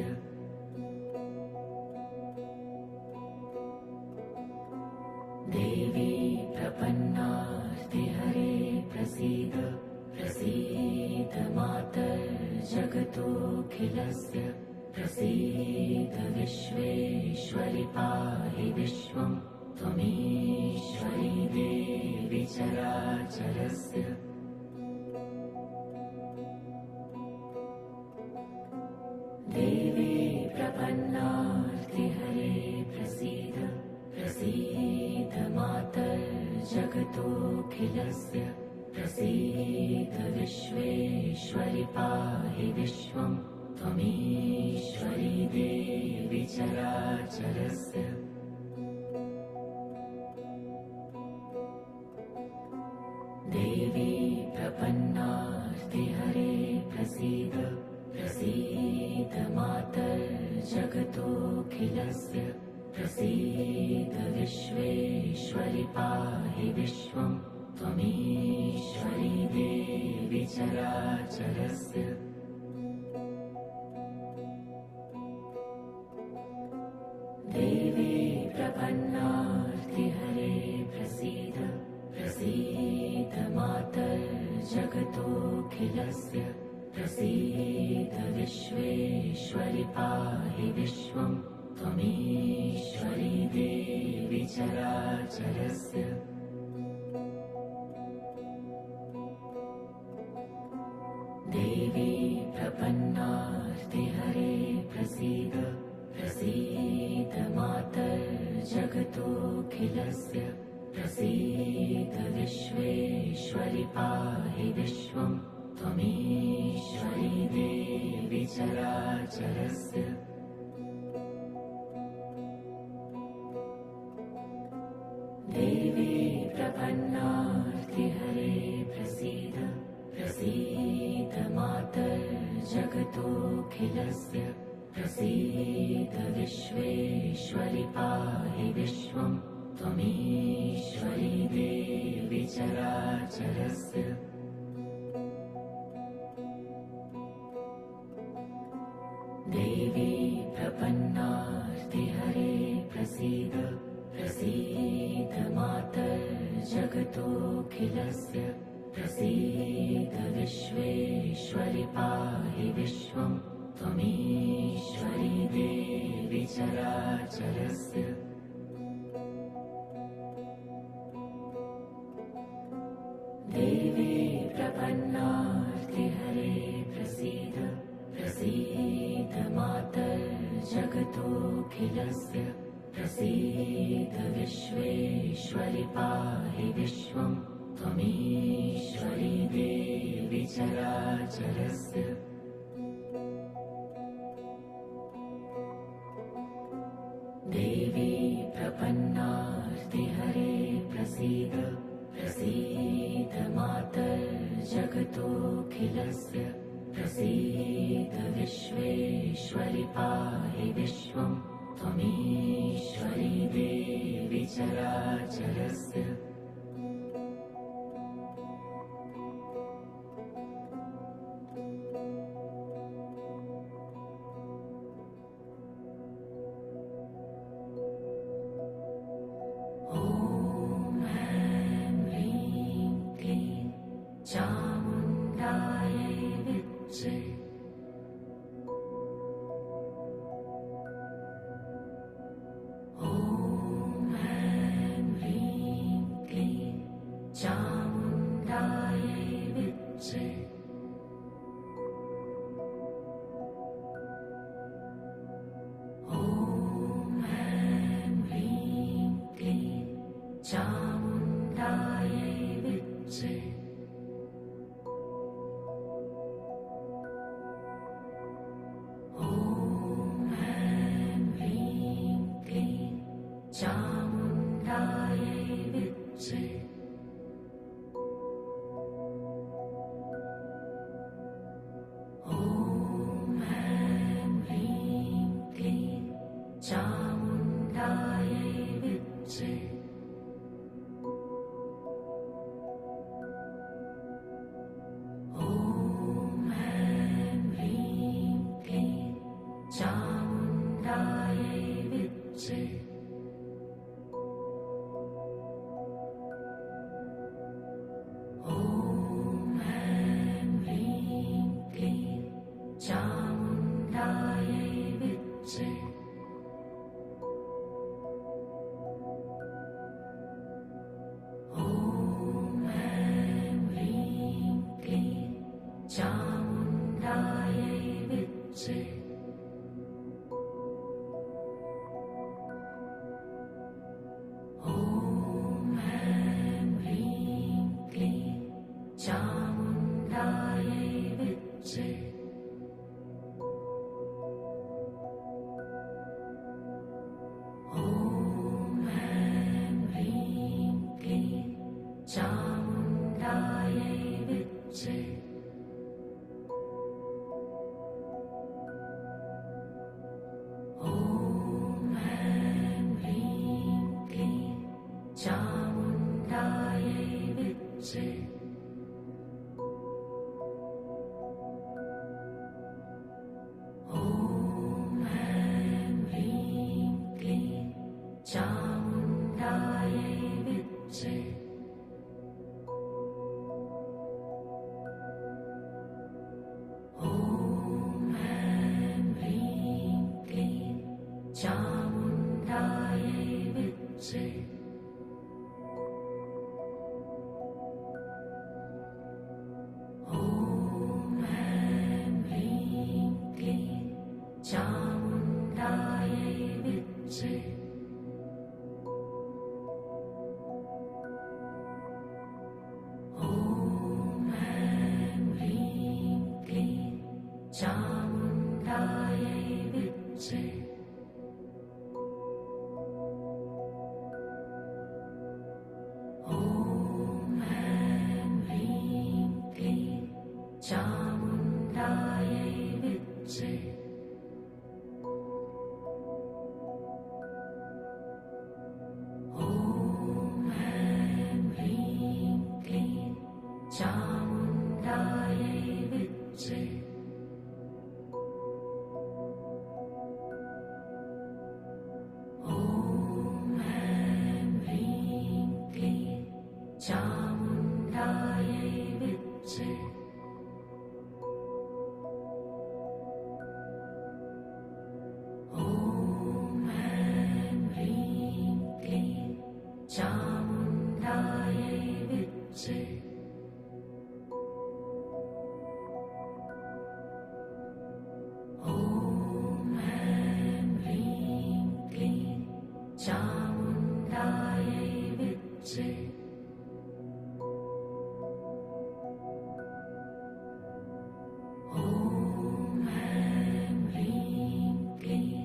देवी प्रपन्नार्तिहरे प्रसीद प्रसीद मातर्जगतोऽखिलस्य प्रसीद विश्वेश्वरि पाहि विश्वं त्वमीश्वरी देवी चराचरस्य। देवी प्रपन्नार्तिहरे प्रसीद प्रसीद मातर्जगतोऽखिलस्य प्रसीद विश्वेश्वरि पाहि विश्वं त्वमीश्वरी देवी चराचरस्य। देवी प्रपन्नार्तिहरे प्रसीद प्रसीद मातर्जगतोऽखिलस्य प्रसीद विश्वेश्वरि पाहि विश्वं त्वमीश्वरी देवी चराचरस्य। देवी प्रपन्नार्तिहरे प्रसीद प्रसीद मातर्जगतोऽखिलस्य प्रसीद विश्वेश्वरि पाहि विश्वं त्वमीश्वरी देवी चराचरस्य। देवी प्रपन्नार्तिहरे प्रसीद प्रसीद मातर्जगतोऽखिलस्य प्रसीद विश्वेश्वरि पाहि विश्वं त्वमीश्वरी देवी चराचरस्य। देवी प्रपन्नार्तिहरे प्रसीद प्रसीद मातर्जगतोऽखिलस्य प्रसीद विश्वेश्वरि पाहि विश्वं त्वमीश्वरी देवी चराचरस्य देवी प्रपन्नार्तिहरे प्रसीद प्रसीद मातर्जगतोऽखिलस्य प्रसीद विश्वेश्वरि पाहि विश्वं त्वमीश्वरी देवी चराचरस्य देवी प्रपन्नार्तिहरे प्रसीद प्रसीद मातर्जगतोऽखिलस्य प्रसीद विश्वेश्वरि पाहि विश्वं त्वमीश्वरी देवी चराचरस्य देवी प्रपन्नार्तिहरे प्रसीद प्रसीद मातर्जगतोऽखिलस्य प्रसीद विश्वेश्वरि पाहि विश्वं त्वमीश्वरी देवी चराचरस्य ॐ ऐं ह्रीं क्लीं चामुण्डायै विद्महे ॐ ऐं ह्रीं क्लीं चामुण्डायै विद्महे ॐ ऐं ह्रीं क्लीं चामुण्डायै विद्महे ॐ ऐं ह्रीं क्लीं चामुण्डायै विद्महे ॐ ऐं ह्रीं क्लीं चामुण्डायै विद्महे ॐ ऐं ह्रीं क्लीं चामुण्डायै विद्महे ॐ ऐं ह्रीं क्लीं चामुण्डायै विद्महे ॐ ऐं ह्रीं क्लीं चामुण्डायै विद्महे ॐ ऐं ह्रीं क्लीं चामुण्डायै विद्महे ॐ ऐं ह्रीं क्लीं चामुण्डायै विद्महे ॐ ऐं ह्रीं क्लीं चामुण्डायै विद्महे ॐ ऐं ह्रीं क्लीं चामुण्डायै विद्महे ॐ ऐं ह्रीं क्लीं चामुण्डायै विद्महे ॐ ऐं ह्रीं क्लीं चामुण्डायै विद्महे ॐ चामुण्डायै विद्ये ॐ ऐं ह्रीं क्लीं चामुण्डायै विद्ये ॐ ऐं ह्रीं क्लीं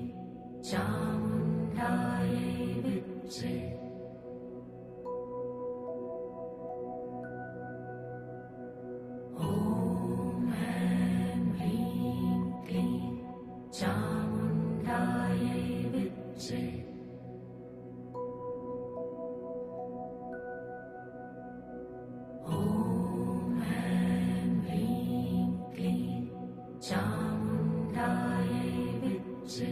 चामुण्डायै विद्ये ॐ ऐं ह्रीं क्लीं चामुण्डायै विद्ये ॐ ऐं ह्रीं क्लीं चामुण्डायै विद्ये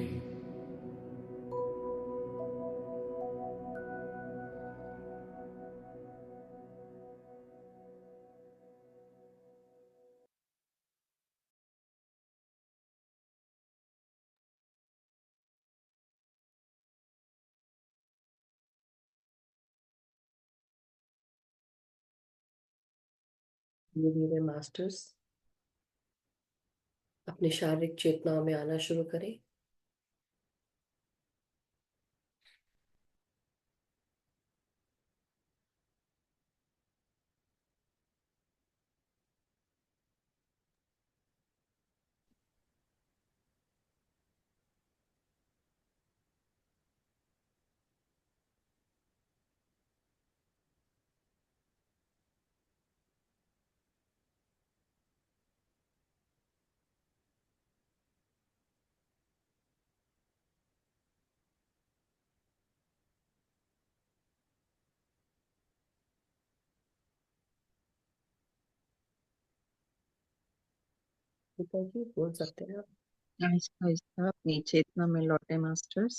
धीरे धीरे मास्टर्स अपने शारीरिक चेतनाओं में आना शुरू करें। जी बोल सकते हैं आप। आहिस्ता आहिस्ता अपनी चेतना में लौटे मास्टर्स।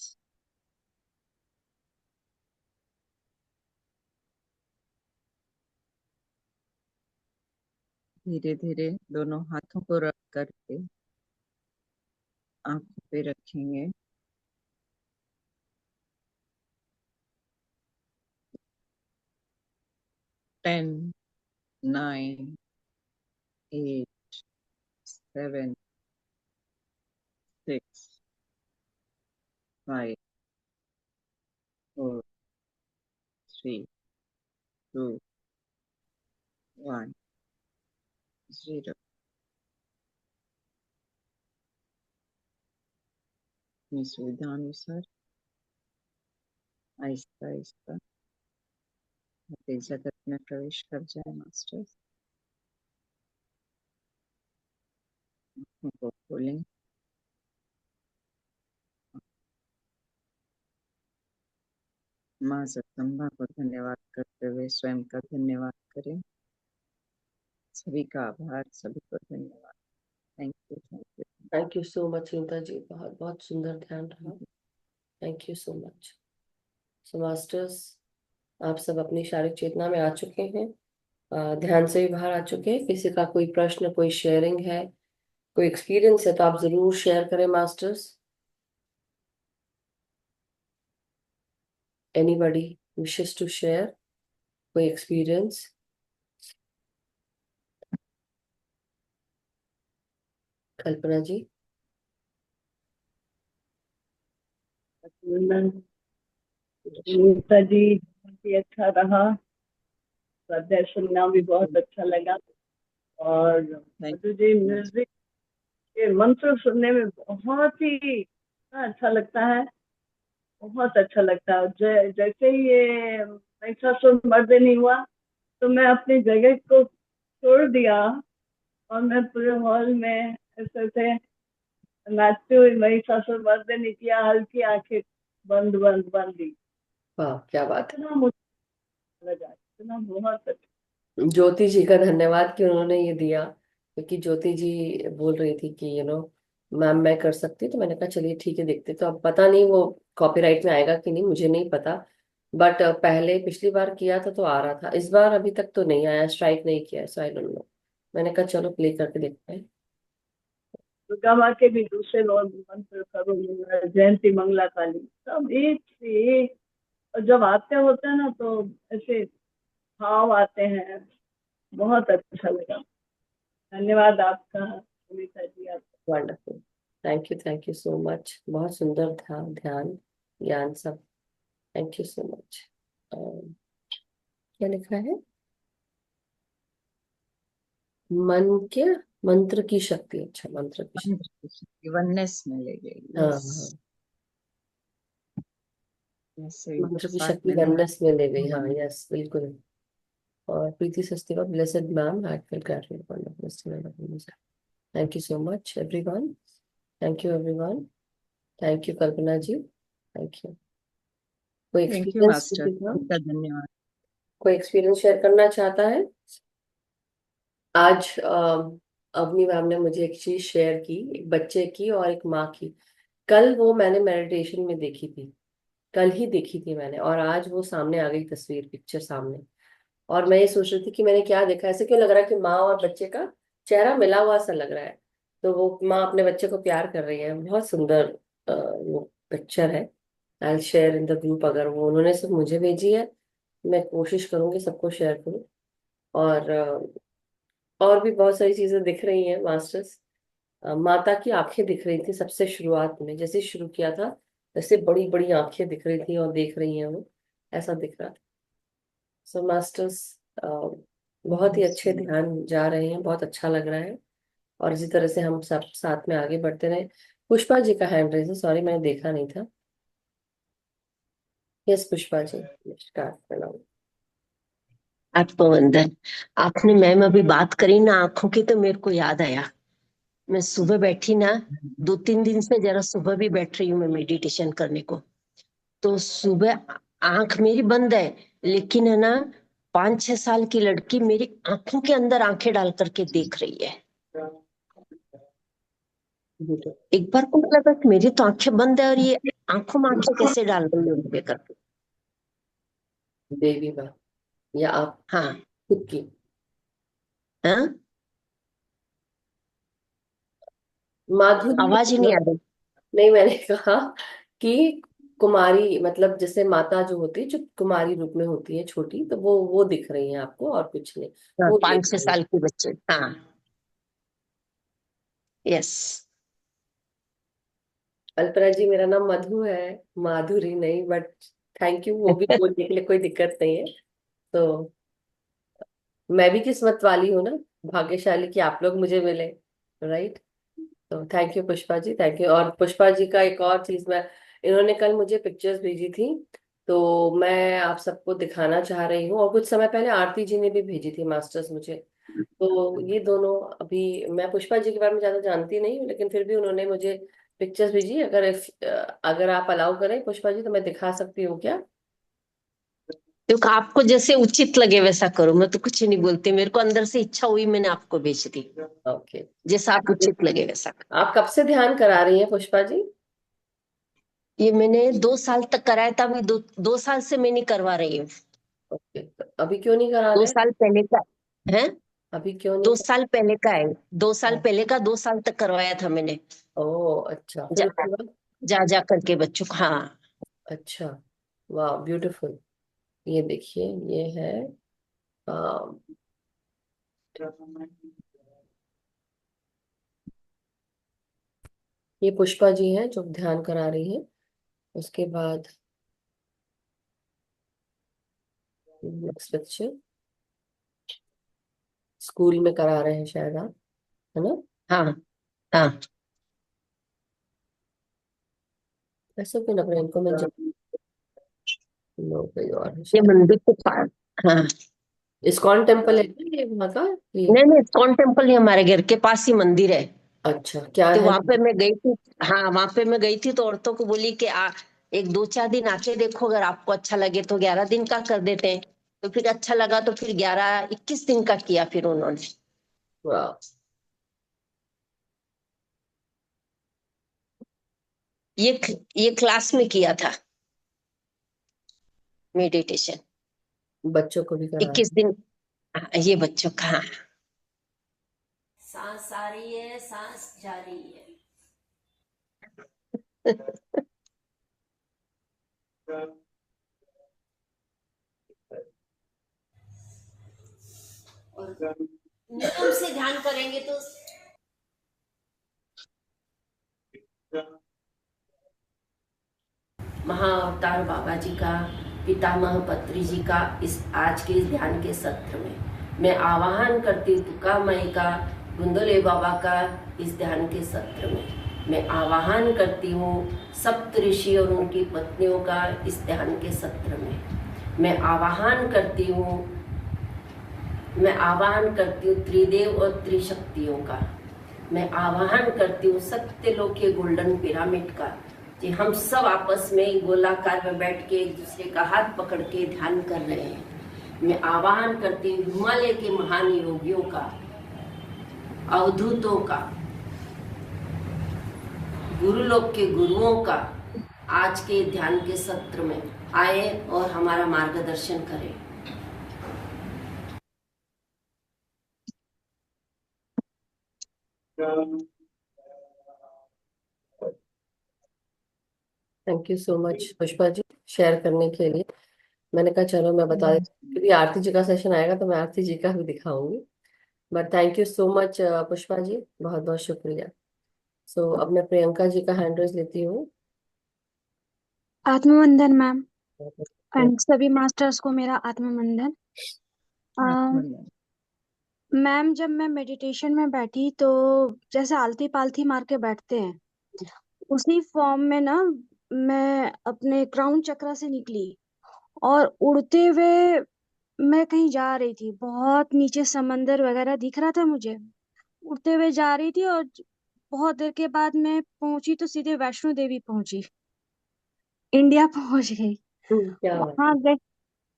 धीरे धीरे दोनों हाथों को रख करके आंखों पे रखेंगे। 10, 9, 8, 7, 6, 5, 4, 3, 2, 1, 0। अपनी सुविधा अनुसार आहिस्ता आहिस्ता अपने जगत में प्रवेश कर जाए मास्टर्स। आंखों को खोलें। माँ जगदम्बा को धन्यवाद करते हुए स्वयं का धन्यवाद करें। सभी का आभार, सभी को धन्यवाद। Thank you, thank you. Thank you so much Sunita ji, बहुत बहुत सुंदर ध्यान रहा। Thank you so much. So masters, आप सब अपनी शारीरिक चेतना में आ चुके हैं, ध्यान से भी बाहर आ चुके हैं। किसी का कोई प्रश्न, कोई शेयरिंग है, कोई एक्सपीरियंस है तो आप जरूर शेयर करें masters. Anybody wishes to share कोई एक्सपीरियंस? कल्पना जी। सुनीता जी, बहुत ही अच्छा रहा। स्वाध्याय सुनना भी बहुत अच्छा लगा। और मधु जी, म्यूजिक के मंत्र सुनने में बहुत ही इतना अच्छा लगता है, बहुत अच्छा लगता है। जैसे ही ये महिषासुरमर्दिनी हुआ तो मैं अपनी जगह को छोड़ दिया और मैं पूरे हॉल में ऐसे थे नाचते हुए महिषासुरमर्दिनी किया, हल्की आंखें बंद बंद बंद दी। वाह, क्या बात है। इतना मुझे लगा, इतना बहुत अच्छा। ज्योति जी का धन्यवाद कि उन्होंने ये दिया, क्योंकि ज्योति जी बोल रही थी कि मैम मैं कर सकती हूँ, तो मैंने कहा चलिए ठीक है, देखते। तो अब पता नहीं वो कॉपीराइट में आएगा कि नहीं, मुझे नहीं पता। बट पहले पिछली बार किया था तो आ रहा था, इस बार अभी तक तो नहीं आया, स्ट्राइक नहीं किया, सो आई डोंट नो। मैंने कहा चलो प्ले करके देखते हैं। दुर्गा माँ के भी दूसरे मंत्र करो, जयंती मंगला काली, सब एक से एक और जब आते होते हैं ना तो ऐसे भाव आते हैं, बहुत अच्छा लगा। धन्यवाद आपका सुनीता जी, आप। Wonderful. Thank you so much. बहुत सुंदर था ध्यान, ज्ञान सब। Thank you so much. क्या लिखा है? मन के मंत्र की शक्ति। अच्छा, मंत्र की शक्ति। वननेस में ले गई। हाँ यस, हाँ, ऐसे मंत्र की साथ शक्ति में नहीं। वननेस में ले गई। हाँ, यस, बिल्कुल। और प्रीति सस्ती का blessed ma'am, heartfelt gratitude. Thank you so much everyone. Thank you everyone. Thank you Kalpana ji, thank you. कोई थैंक यू एक्सपीरियंस मास्टर, किसी का? आपका धन्यवाद। कोई एक्सपीरियंस शेयर करना चाहता है? आज अवनी मैम ने मुझे एक चीज शेयर की, एक बच्चे की और एक माँ की। कल वो मैंने मेडिटेशन में देखी थी, कल ही देखी थी मैंने, और आज वो सामने आ गई तस्वीर, पिक्चर सामने। और मैं ये सोच रही थी कि मैंने क्या देखा, ऐसे क्यों लग रहा है कि माँ और बच्चे का चेहरा मिला हुआ सा लग रहा है। तो वो माँ अपने बच्चे को प्यार कर रही है, बहुत सुंदर वो पिक्चर है। I share in the group, अगर वो उन्होंने सिर्फ मुझे भेजी है, मैं कोशिश करूंगी सबको शेयर करूं। और और भी बहुत सारी चीजें दिख रही हैं मास्टर्स। माता की आंखें दिख रही थी सबसे शुरुआत में, जैसे शुरू किया था, जैसे बड़ी बड़ी आंखें दिख रही थी और देख रही हैं वो, ऐसा दिख रहा था। सो मास्टर्स, बहुत ही अच्छे ध्यान जा रहे हैं, बहुत अच्छा लग रहा है। और इसी तरह से हम सब साथ में आगे बढ़ते रहे। पुष्पा जी का हैंड रेज है, सॉरी मैंने देखा नहीं था। यस पुष्पा जी, स्टार्ट करना। आपको वंदन। आपने मैम अभी बात करी ना आंखों की, तो मेरे को याद आया। मैं सुबह बैठी ना, 2-3 दिन से जरा सुबह भी बैठ रही हूँ मैं मेडिटेशन करने को। तो सुबह आंख मेरी बंद है, लेकिन है ना, 5-6 साल की लड़की मेरी आंखों के अंदर आंखें डाल करके देख रही है। एक बार को लगा कि मेरी तो आंखें बंद है और ये आंखों में आंखें कैसे डाल रही है मुझे करके। देवी माँ या आप हाँ खुद की? हाँ, माधुरी आवाज ही नहीं आ मतलब? रही। नहीं, मैंने कहा कि कुमारी, मतलब जैसे माता जो होती है, जो कुमारी रूप में होती है छोटी, तो वो दिख रही है आपको और कुछ नहीं, हाँ, वो पांच देख छह रही है। साल के बच्चे, हाँ। यस। अल्पना जी, मेरा नाम मधु है, माधुरी नहीं, बट थैंक यू, वो भी बोलने के लिए कोई दिक्कत नहीं है। तो मैं भी किस्मत वाली हूँ ना, भाग्यशाली कि आप लोग मुझे मिले, राइट। तो thank you Pushpa ji, thank you. और पुष्पा जी का एक और चीज, मैं, इन्होंने कल मुझे पिक्चर्स भेजी थी, तो मैं आप सबको दिखाना चाह रही हूँ। और कुछ समय पहले आरती जी ने भी भेजी थी मास्टर्स मुझे। तो ये दोनों, अभी मैं पुष्पा जी के बारे में ज्यादा जानती नहीं हूँ, लेकिन फिर भी उन्होंने मुझे पिक्चर्स भेजी। अगर आप अलाउ करें पुष्पा जी, तो मैं दिखा सकती हूँ क्या? क्योंकि आपको जैसे उचित लगे वैसा करो, मैं तो कुछ नहीं बोलती, मेरे को अंदर से इच्छा हुई मैंने आपको भेज दी। ओके। जैसा आप उचित लगे वैसा करो। आप कब से ध्यान करा रही हैं पुष्पा जी? ये मैंने 2 साल तक कराया था, अभी 2 साल से मैं नहीं करवा रही हूँ। ओके, तो अभी क्यों नहीं करा दो रहे? साल पहले का है। अभी क्यों नहीं दो साल पहले का है। 2 साल करा? पहले का, 2 साल तक करवाया था मैंने। ओह अच्छा, फिर जा उसके बाद? जा जा करके बच्चों को, हाँ। अच्छा, वाह ब्यूटीफुल। ये देखिए, ये है आ, ये पुष्पा जी हैं जो ध्यान करा रही हैं। उसके बाद नेक्स्ट पिक्चर, स्कूल में करा रहे हैं शायद आप, है ना? हाँ हाँ। ऐसे क्यों लग रहा है इनको, मैं नो, कोई और है ये शायद। मंदिर के पास। हाँ। इस्कॉन टेम्पल है क्या ये वहाँ का? ये नहीं नहीं, इस्कॉन टेम्पल ही हमारे घर के पास ही मंदिर है। अच्छा, क्या तो है? वहां पे मैं गई थी। हाँ, वहां पे मैं गई थी तो औरतों को बोली कि एक 2-4 दिन आके देखो, अगर आपको अच्छा लगे तो 11 दिन का कर देते हैं। तो फिर अच्छा लगा तो फिर 21 दिन का किया फिर उन्होंने। वाह, ये ये क्लास में किया था मेडिटेशन। बच्चों को भी करा 21 दिन। हाँ, ये बच्चों का, हाँ। सांस आ रही है, सांस जा रही है। और नियम से ध्यान करेंगे तो महाअवतार बाबा जी का, पितामह पत्री जी का इस आज के इस ध्यान के सत्र में मैं आवाहन करती हूँ तुका मई का, गुंदोले बाबा का इस ध्यान के सत्र में मैं आवाहन करती हूँ सप्त ऋषि और उनकी पत्नियों का इस ध्यान के सत्र में मैं आवाहन करती हूँ त्रिदेव और त्रिशक्तियों का, मैं आवाहन करती हूँ सत्यलोक के गोल्डन पिरामिड का, कि हम सब आपस में गोलाकार में बैठ के एक दूसरे का हाथ पकड़ के ध्यान कर रहे हैं। मैं आवाहन करती हूँ हिमालय के महान योगियों का, अवधूतों का, गुरुलोक के गुरुओं का आज के ध्यान के सत्र में आए और हमारा मार्गदर्शन करें। Thank you so much Pushpa ji share करने के लिए। मैंने कहा चलो मैं बता देती हूँ, क्योंकि आरती जी का सेशन आएगा तो मैं आरती जी का भी दिखाऊंगी। But thank you so much Pushpa ji, बहुत बहुत शुक्रिया। अब मैं प्रियंका जी का हैंड रेज लेती हूँ। आत्मवंदन मैम एंड सभी मास्टर्स को मेरा आत्मवंदन। मैम जब मैं मेडिटेशन में बैठी तो जैसे आलती पालथी मार के बैठते हैं उसी फॉर्म में ना मैं अपने क्राउन चक्र से निकली और उड़ते हुए मैं कहीं जा रही थी, बहुत नीचे समंदर वगैरह दिख रहा था मुझे। उड़ते हुए जा रही थी और बहुत देर के बाद मैं पहुंची तो सीधे वैष्णो देवी पहुंची, इंडिया पहुंच गई। क्या बात वहां गई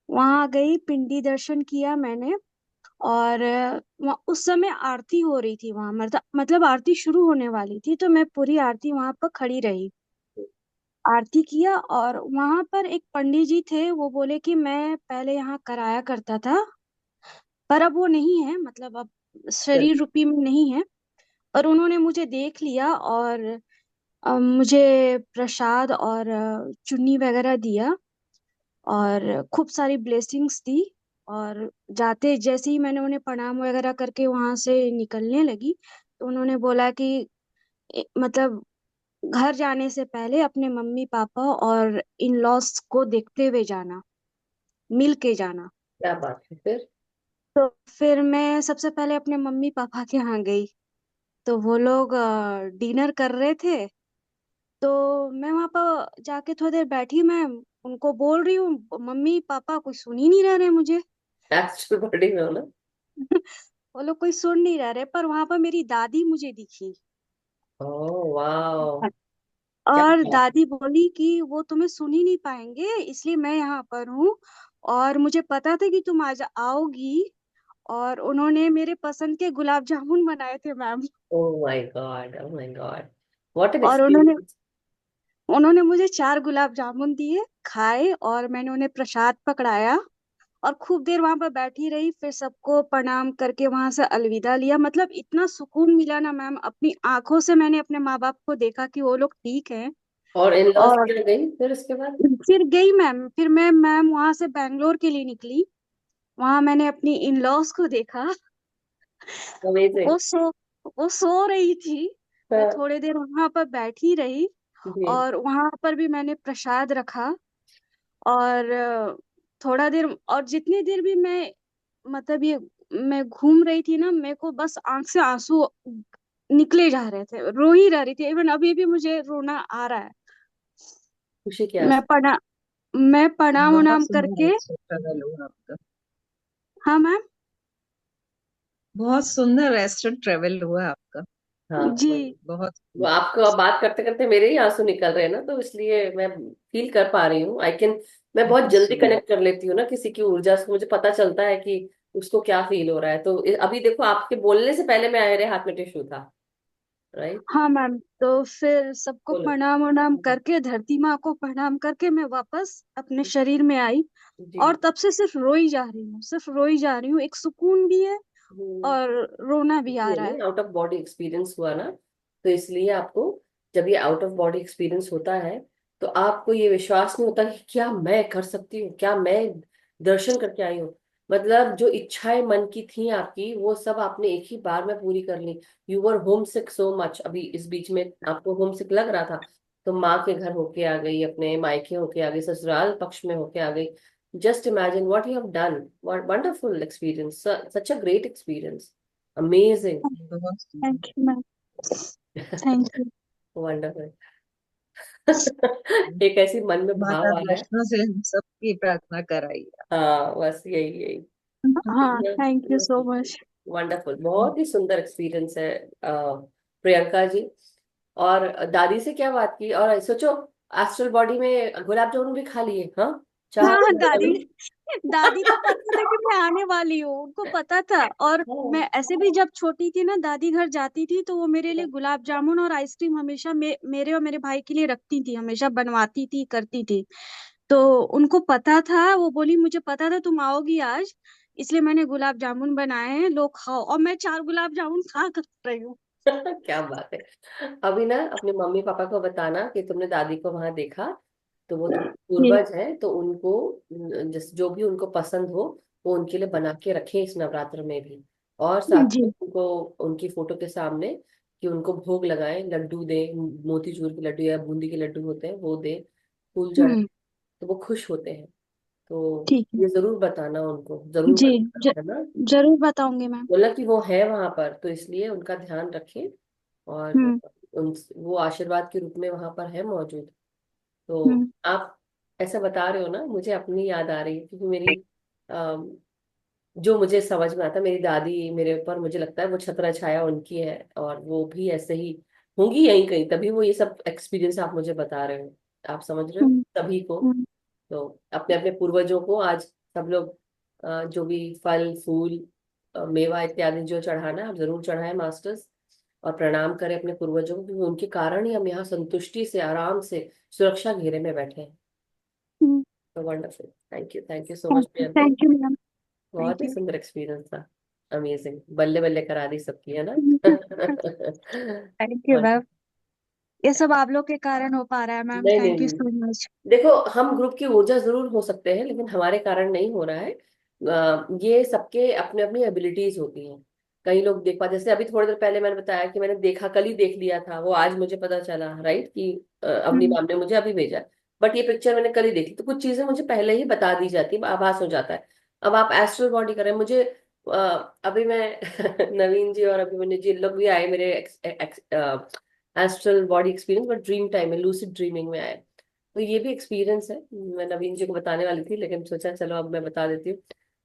वहां गई पिंडी दर्शन किया मैंने। और उस समय आरती हो रही थी वहां, मतलब आरती शुरू होने वाली थी तो मैं पूरी आरती वहां पर खड़ी रही, आरती किया। और वहां पर एक पंडित जी थे, वो बोले कि मैं पहले यहाँ कराया करता था पर अब वो नहीं है, मतलब अब है। शरीर रूपी में नहीं है। पर उन्होंने मुझे देख लिया और मुझे प्रसाद और चुन्नी वगैरह दिया और खूब सारी ब्लेसिंग्स दी। और जाते जैसे ही मैंने उन्हें प्रणाम वगैरह करके वहां से निकलने लगी तो उन्होंने बोला कि मतलब घर जाने से पहले अपने मम्मी पापा और इन लॉस को देखते हुए जाना, मिल के जाना। क्या बात है फिर। तो फिर मैं सबसे पहले अपने मम्मी पापा के यहाँ गई तो वो लोग डिनर कर रहे थे। तो मैं वहां पर जाके थोड़ी देर बैठी, मैं उनको बोल रही हूँ मम्मी पापा कोई सुन ही नहीं रह रहे मुझे। एक्चुअल बॉडी में हो ना। वो लोग कोई सुन नहीं रह रहे, पर वहां पर मेरी दादी मुझे दिखी ओह वाओ, क्या और बात। दादी बोली कि वो तुम्हें सुन ही नहीं पाएंगे इसलिए मैं यहाँ पर हूँ और मुझे पता था कि तुम आज आओगी। और उन्होंने मेरे पसंद के गुलाब जामुन बनाए थे ma'am. Oh my God, oh my God, what an और उन्होंने एक्सपीरियंस। उन्होंने मुझे 4 गुलाब जामुन दिए, खाए और मैंने उन्हें प्रसाद पकड़ाया और खूब देर वहां पर बैठी रही। फिर सबको प्रणाम करके वहां से अलविदा लिया। मतलब इतना सुकून मिला ना मैम, अपनी आंखों से मैंने अपने माँ बाप को देखा कि वो लोग ठीक हैं। और इन लॉस और के लिए गई फिर उसके बाद। फिर गई मैम, फिर मैं मैम वहां से बैंगलोर के लिए निकली। वहां मैंने अपनी इन लॉस को देखा। अमेजिंग। वो सो वो सो रही थी। मैं हाँ थोड़ी देर वहां पर बैठी रही जी। और वहां पर भी मैंने प्रसाद रखा। और थोड़ा देर और जितनी देर भी मैं मतलब ये मैं घूम रही थी ना, मेरे को बस आंख से आंसू निकले जा रहे थे, रो ही रह रही थी। इवन अभी भी मुझे रोना आ रहा है। खुशी के मैं आंसू। पढ़ा मैं प्रणाम बहुत उनाम सुंदर करके। ट्रेवल हुआ आपका। हाँ मैम। बहुत सुंदर रेस्टोरेंट ट्रेवल हुआ आपका। हाँ जी। बहुत वो आपको अब बात करते करते मेरे ही आंसू निकल रहे हैं ना, तो इसलिए मैं फील कर पा रही हूँ। आई कैन, मैं बहुत जल्दी सुंदर। कनेक्ट कर लेती हूँ ना किसी की ऊर्जा से, मुझे पता चलता है कि उसको क्या फील हो रहा है। तो अभी देखो आपके बोलने से पहले मैं मेरे हाथ में टिश्यू था। राइट। हाँ मैम, तो फिर सबको बोलो। प्रणाम उनाम करके, धरती माँ को प्रणाम करके मैं वापस अपने शरीर में आई। जी। और तब से सिर्फ रोई जा रही हूँ, सिर्फ रोई जा रही हूँ। एक सुकून भी है और रोना भी आ ये रहा है। नहीं, आउट ऑफ बॉडी एक्सपीरियंस हुआ ना, तो इसलिए आपको, जब ये आउट ऑफ बॉडी एक्सपीरियंस होता है तो आपको ये विश्वास नहीं होता कि क्या मैं कर सकती हूँ, क्या मैं दर्शन करके आई हो। मतलब जो इच्छाएं मन की थी आपकी, वो सब आपने एक ही बार में पूरी कर ली। You were homesick so much, अभी इस बीच में आपको होम सिक लग रहा था, तो माँ के घर होके आ गई, अपने मायके होके आ गई, ससुराल पक्ष में होके आ गई। Just imagine what you have done, what wonderful experience, such a great experience, amazing. बहुत सुंदर। Thank you ma'am. Thank you. Wonderful. एक ऐसी मन में माता भाव आ रहा है। वैष्णो से हम सबकी प्रार्थना कराई। हाँ बस यही यही। हाँ, thank you so much. Wonderful, बहुत ही सुंदर एक्सपीरियंस है प्रियंका जी। और दादी से क्या बात की, और सोचो एस्ट्रल बॉडी में गुलाब जामुन भी खा लिए, हाँ, चाह हाँ, तो दादी कभी। दादी को पता था कि मैं आने वाली हूँ, उनको पता था। और मैं ऐसे भी जब छोटी थी ना, दादी घर जाती थी तो वो मेरे लिए गुलाब जामुन और आइसक्रीम हमेशा मेरे और मेरे भाई के लिए रखती थी, हमेशा बनवाती थी, करती थी। तो उनको पता था, वो बोली मुझे पता था तुम आओगी आज, इसलिए मैंने गुलाब जामुन बनाए हैं, लो खाओ। और मैं 4 गुलाब जामुन खा कर रही हूँ। क्या बात है। अभी ना अपने मम्मी पापा को बताना कि तुमने दादी को वहां देखा, तो वो तुम्हारे जी। पूर्वज है, तो उनको जिस जो भी उनको पसंद हो वो उनके लिए बना के रखें इस नवरात्र में भी। और साथ जी। में उनको उनकी फोटो के सामने कि उनको भोग लगाए, लड्डू दे, मोतीचूर के लड्डू या बूंदी के लड्डू होते हैं वो दे, फूल चढ़ाए, हम्म। तो वो खुश होते हैं। तो ठीक है। ये जरूर बताना उनको, जरूर जी। बताना, ज, है ना। जरूर बताऊंगी मैम। बोला कि वो है वहां पर, तो इसलिए उनका ध्यान रखें। और हम्म। उन वो आशीर्वाद के रूप में वहां पर है मौजूद। तो हम्म। आप ऐसा बता रहे हो ना, मुझे अपनी याद आ रही है, क्योंकि मेरी अम, जो मुझे समझ में आता, मेरी दादी मेरे ऊपर, मुझे लगता है वो छत्र छाया उनकी है, और वो भी ऐसे ही होंगी यहीं कहीं, तभी वो ये सब एक्सपीरियंस आप मुझे बता रहे हो। आप समझ रहे हो हम्म। सभी को। हम्म। तो अपने अपने पूर्वजों को आज सब लोग जो भी फल फूल मेवा इत्यादि जो चढ़ाना है, आप जरूर चढ़ाएं मास्टर्स। और प्रणाम करें अपने पूर्वजों को, क्योंकि उनके कारण ही हम यहाँ संतुष्टि से, आराम से, सुरक्षा घेरे में बैठे हैं। हम्म। तो wonderful, thank you so much Priyanka. Thank you ma'am. बहुत थैंक ही यू। सुंदर एक्सपीरियंस था, अमेजिंग, बल्ले बल्ले करा दी सबकी, है ना। Thank you ma'am. ये सब आप लोग के कारण हो पा रहा है मैम, नहीं नहीं थैंक यू नहीं, सो मच। देखो हम ग्रुप की ऊर्जा जरूर हो सकते हैं, लेकिन हमारे कारण नहीं हो रहा है। ये सबके अपने अपनी एबिलिटीज होती हैं। कई लोग देख पाते, जैसे अभी थोड़ी देर पहले मैंने बताया कि मैंने देखा, कल ही देख लिया था, वो आज मुझे पता चला, राइट, कि अवनी हम्म। मैम ने मुझे अभी भेजा। बट ये पिक्चर मैंने कल ही देखी, तो कुछ चीजें मुझे पहले ही बता दी जाती है, आभास हो जाता है। अब आप एस्ट्रल बॉडी करें मुझे, अभी मैं नवीन जी और अभिमन्यु जी, इन लोग भी आए मेरे astral body experience, but dream time में, लूसिड ड्रीमिंग में आए। तो ये भी एक्सपीरियंस है, मैं नवीन जी को बताने वाली थी, लेकिन सोचा चलो अब मैं बता देती हूँ।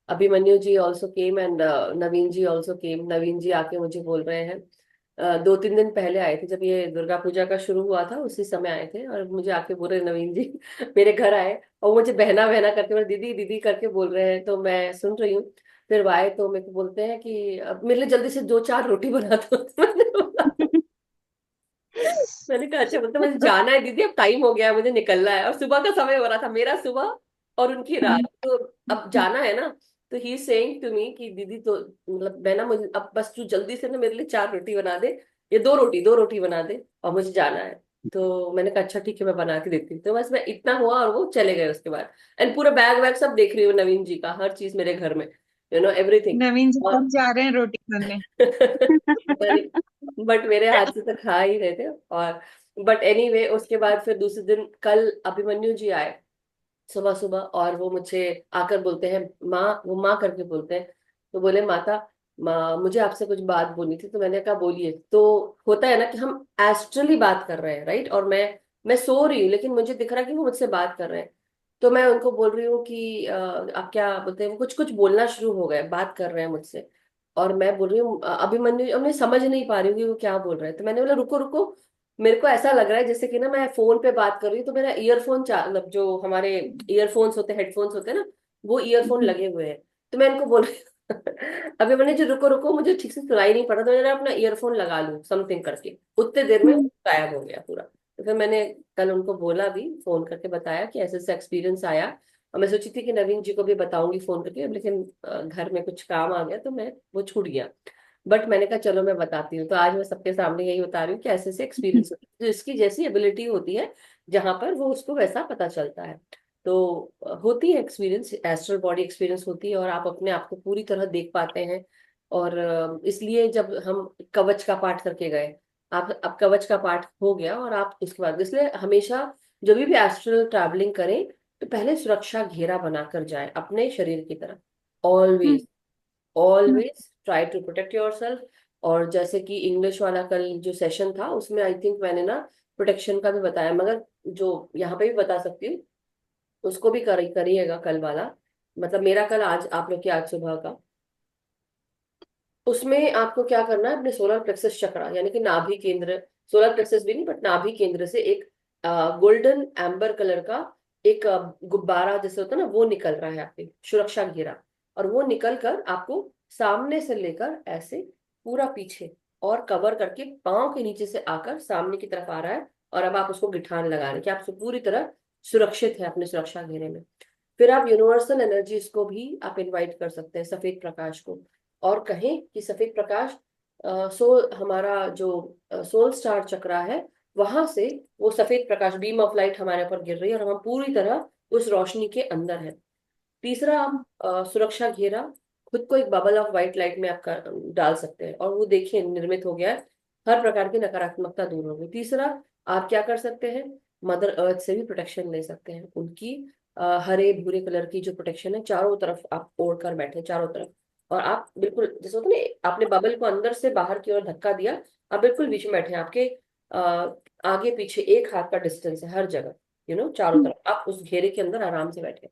Abhimanyu ji also came and Naveen ji also came. Naveen ji आके मुझे बोल रहे हैं, 2-3 दिन पहले आए थे, जब ये दुर्गा पूजा का शुरू हुआ था उसी समय आए थे, और मुझे आके बोल रहे नवीन जी मेरे घर आए, और मुझे बहना बहना करके, मेरे दीदी दीदी करके बोल रहे हैं, तो मैं सुन रही हूँ। फिर वो आए तो मेरे को बोलते हैं कि अब मेरे लिए जल्दी से 2-4 रोटी बना दो। मैंने बोला, मैंने कहा अच्छा, मतलब मुझे जाना है दीदी, अब टाइम हो गया है, मुझे निकलना है, और सुबह का समय हो रहा था, मेरा सुबह और उनकी रात, तो अब जाना है ना। तो ही सेइंग टू मी कि दीदी, तो मतलब मैं ना, मुझे अब बस तू जल्दी से ना मेरे लिए 4 रोटी बना दे, ये 2 रोटी बना दे, और मुझे जाना है। तो मैंने कहा अच्छा ठीक है, मैं बना के देती हूँ। तो बस मैं इतना हुआ और वो चले गए उसके बाद। एंड पूरा बैग वैग सब देख रही हूँ नवीन जी का, हर चीज मेरे घर में, एवरीथिंग। नवीन जी कब जा रहे हैं रोटी खाने? बट मेरे हाथ से तो खा ही रहे थे। और बट एनीवे उसके बाद फिर दूसरे दिन कल अभिमन्यु जी आए सुबह सुबह, और वो मुझे आकर बोलते हैं माँ, वो माँ करके बोलते हैं, तो बोले माता, माँ मुझे आपसे कुछ बात बोलनी थी। तो मैंने कहा बोलिए। तो होता है ना कि हम एस्ट्रली बात कर रहे हैं, राइट, और मैं सो रही हूँ, लेकिन मुझे दिख रहा है कि वो मुझसे बात कर रहे हैं। तो मैं उनको बोल रही हूँ कि आप क्या बोलते हैं, वो कुछ कुछ बोलना शुरू हो गए, बात कर रहे हैं मुझसे। और मैं बोल रही हूँ अभिमन्यु, अब मैं समझ नहीं पा रही हूँ कि वो क्या बोल रहे हैं। तो मैंने बोला रुको रुको, मेरे को ऐसा लग रहा है जैसे कि ना मैं फोन पे बात कर रही हूँ, तो मेरा ईयरफोन मतलब जो हमारे ईयरफोन्स होते हैं, हेडफोन्स होते हैं ना, वो ईयरफोन लगे हुए हैं। तो मैं इनको बोल रही अभी मैंने जो रुको रुको, मुझे ठीक से सुनाई नहीं पड़ा, तो मैंने अपना ईयरफोन लगा लूं समथिंग करके, उतने देर में गायब हो गया पूरा। तो फिर मैंने कल उनको बोला भी, फोन करके बताया कि ऐसे ऐसा एक्सपीरियंस आया। और मैं सोची थी कि नवीन जी को भी बताऊंगी फोन करके, लेकिन घर में कुछ काम आ गया, तो मैं वो छूट गया। बट मैंने कहा चलो मैं बताती हूँ, तो आज मैं सबके सामने यही बता रही हूँ कि ऐसे ऐसे एक्सपीरियंस होते हैं, जो इसकी जैसी एबिलिटी होती है, जहां पर वो उसको वैसा पता चलता है। तो होती है एक्सपीरियंस, एस्ट्रल बॉडी एक्सपीरियंस होती है, और आप अपने आप को पूरी तरह देख पाते हैं। और इसलिए जब हम कवच का पाठ करके गए, आप अब कवच का पाठ हो गया, और आप उसके बाद, इसलिए हमेशा जब भी एस्ट्रल ट्रैवलिंग करें तो पहले सुरक्षा घेरा बनाकर जाए अपने शरीर की तरफ। Hmm always, always try to protect yourself. और जैसे कि इंग्लिश वाला कल जो सेशन था उसमें आई थिंक मैंने ना प्रोटेक्शन का भी बताया, मगर जो यहाँ पे भी बता सकती हूँ उसको भी करिएगा कल वाला, मतलब मेरा कल, आज आप लोग की आज सुबह का। उसमें आपको क्या करना है, अपने सोलर प्लेक्सस चक्रा यानी कि नाभि केंद्र, सोलर प्लेक्सस भी नहीं बट नाभि केंद्र से एक गोल्डन एम्बर कलर का एक गुब्बारा जैसे होता है ना, वो निकल रहा है आपके सुरक्षा घेरा। और वो निकल कर आपको सामने से लेकर ऐसे पूरा पीछे और कवर करके पाँव के नीचे से आकर सामने की तरफ आ रहा है। और अब आप उसको गिठान लगा रहे हैं कि आप पूरी तरह सुरक्षित है अपने सुरक्षा घेरे में। फिर आप यूनिवर्सल एनर्जीज को भी आप इनवाइट कर सकते हैं, सफेद प्रकाश को, और कहें कि सफेद प्रकाश सोल, हमारा जो सोल स्टार चक्रा है, वहां से वो सफेद प्रकाश बीम ऑफ लाइट हमारे ऊपर गिर रही है और हम पूरी तरह उस रोशनी के अंदर है। तीसरा, आप सुरक्षा घेरा खुद को एक बबल ऑफ व्हाइट लाइट में आप डाल सकते हैं, और वो देखिए निर्मित हो गया है, हर प्रकार की नकारात्मकता दूर हो गई। तीसरा, आप क्या कर सकते हैं, मदर अर्थ से भी प्रोटेक्शन ले सकते हैं, उनकी हरे भूरे कलर की जो प्रोटेक्शन है चारों तरफ आप ओढ़ कर बैठे चारों तरफ। और आप बिल्कुल जैसे होता है ना, आपने बबल को अंदर से बाहर की ओर धक्का दिया, आप बिल्कुल बीच में बैठे हैं, आपके आगे पीछे एक हाथ का डिस्टेंस है हर जगह, चारों हम्म तरफ आप उस घेरे के अंदर आराम से बैठे।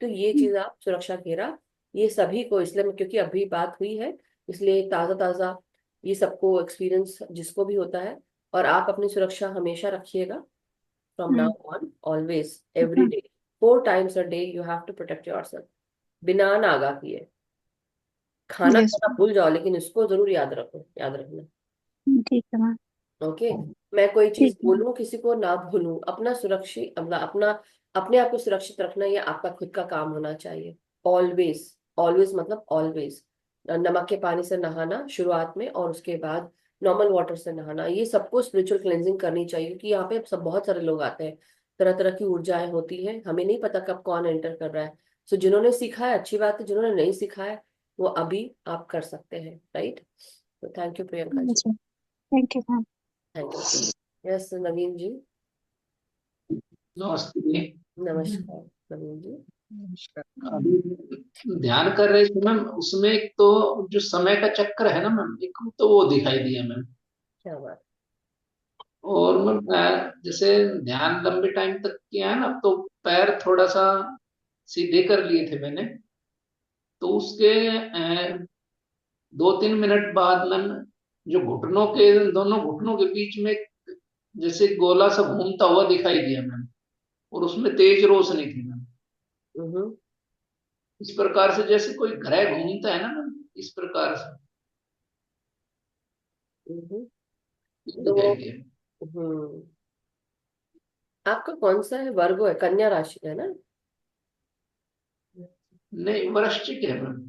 तो ये हम्म चीज आप सुरक्षा घेरा, ये सभी को, इसलिए क्योंकि अभी बात हुई है इसलिए ताजा ताजा ये सबको एक्सपीरियंस जिसको भी होता है। और आप अपनी सुरक्षा हमेशा रखिएगा, from hmm, now on always ठीक एवरी है। Day, 4 times a day you have to protect yourself, बिना नागा किए। खाना यस खाना भूल जाओ लेकिन इसको जरूर याद रखो, याद रखना। ठीक है मैम। ओके, मैं कोई चीज ठीक है मैम। बोलूं किसी को ना भूलूं, अपना सुरक्षित अपना अपने आप को सुरक्षित रखना ये आपका खुद का काम होना चाहिए। ऑलवेज, ऑलवेज मतलब ऑलवेज, नमक के पानी से नहाना शुरुआत में, और उसके बाद नॉर्मल वाटर से नहाना, ये सबको स्पिरिचुअल क्लेंजिंग करनी चाहिए, क्योंकि यहाँ पे सब बहुत सारे लोग आते हैं, तरह तरह की ऊर्जाएं होती है, हमें नहीं पता कब कौन एंटर कर रहा है। सो जिन्होंने सीखा है अच्छी बात है, जिन्होंने नहीं सीखा है वो अभी आप कर सकते हैं, राइट। तो थैंक यू प्रियंका जी। जी thank you ma'am. Thank you. Yes Naveen ji. नमस्ते जी। नमस्कार नवीन जी। नमस्कार। अभी ध्यान कर रहे थे मैम, उसमें एक तो जो समय का चक्र है ना मैम, एक तो वो दिखाई दिया मैम। क्या बात। और मैम जैसे ध्यान लंबे टाइम तक किया है ना, तो पैर थोड़ा सा सीधे कर लिए थे मैंने, तो उसके 2-3 मिनट बाद मैम जो घुटनों के, दोनों घुटनों के बीच में जैसे गोला सा घूमता हुआ दिखाई दिया मैम, और उसमें तेज रोशनी थी मैम। हम्म इस प्रकार से जैसे कोई ग्रह घूमता है ना मैम, इस प्रकार से हम्म। दिखाई तो दिया। आपका कौन सा है, वर्गो है, कन्या राशि है ना। नहीं, वृश्चिक है मैम।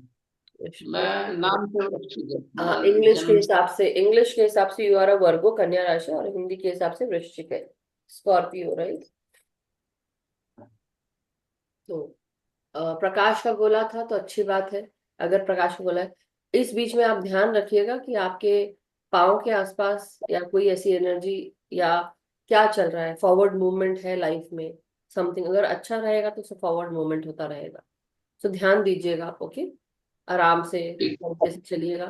मैं नाम से वृश्चिक है, हाँ, इंग्लिश के जन्म से। हिसाब से, इंग्लिश के हिसाब से यू आर अ वर्गो, कन्या राशि, और हिंदी के हिसाब से वृश्चिक है, स्कॉर्पियो, राइट। तो प्रकाश का गोला था तो अच्छी बात है, अगर प्रकाश का गोला है। इस बीच में आप ध्यान रखिएगा कि आपके पाँव के आसपास या कोई ऐसी एनर्जी या क्या चल रहा है, फॉरवर्ड मूवमेंट है लाइफ में, समथिंग अगर अच्छा रहेगा तो फॉरवर्ड मूवमेंट होता रहेगा। तो ध्यान दीजिएगा आप, ओके, आराम से ठीक, हल्के से चलिएगा,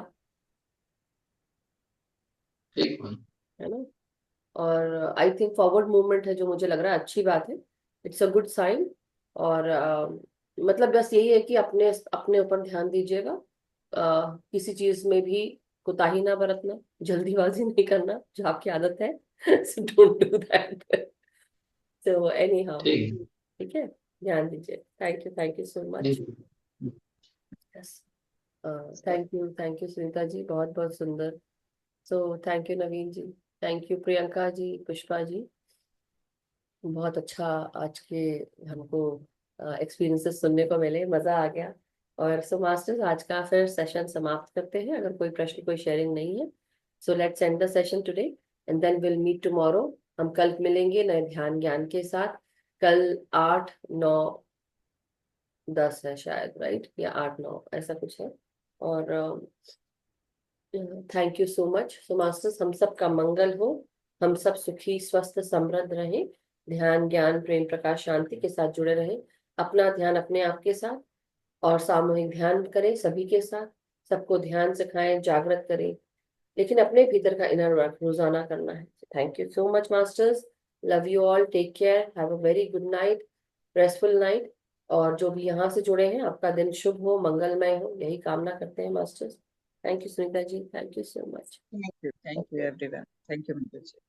ठीक मैम। है ना। और आई थिंक फॉरवर्ड मूवमेंट है जो मुझे लग रहा है अच्छी बात है, इट्स अ गुड साइन। और मतलब बस यही है कि अपने अपने ऊपर ध्यान दीजिएगा, किसी चीज में भी कोताही ना बरतना, जल्दीबाजी नहीं करना जो आपकी आदत है, so don't do that. So anyhow, ठीक, ठीक है, ध्यान दीजिए। Thank you so much. ठीक। Yes, thank you Sunita ji, बहुत बहुत सुंदर। So thank you Naveen ji, thank you Priyanka ji, Pushpa ji, बहुत अच्छा आज के हमको एक्सपीरियंसेस सुनने को मिले, मजा आ गया। और सो मास्टर्स, आज का फिर सेशन समाप्त करते हैं, अगर कोई प्रश्न कोई शेयरिंग नहीं है। So let's end the session today and then will meet tomorrow. हम कल मिलेंगे नए ध्यान ज्ञान के साथ। कल 8, 9, 10 है शायद, राइट, या 8, 9 ऐसा कुछ है। और thank you so much. So masters, हम सब का मंगल हो, हम सब सुखी स्वस्थ समृद्ध रहें, ध्यान ज्ञान प्रेम प्रकाश शांति के साथ जुड़े रहें, अपना ध्यान अपने आप के साथ, और सामूहिक ध्यान करें सभी के साथ, सबको ध्यान सिखाएं, जागृत करें, लेकिन अपने भीतर का इनर वर्क रोजाना करना है। Thank you so much masters, love you all, take care, have a very good night, restful night. और जो भी यहाँ से जुड़े हैं, आपका दिन शुभ हो, मंगलमय हो, यही कामना करते हैं masters. Thank you Sunita ji, thank you so much. Thank you everyone, thank you Manju ji.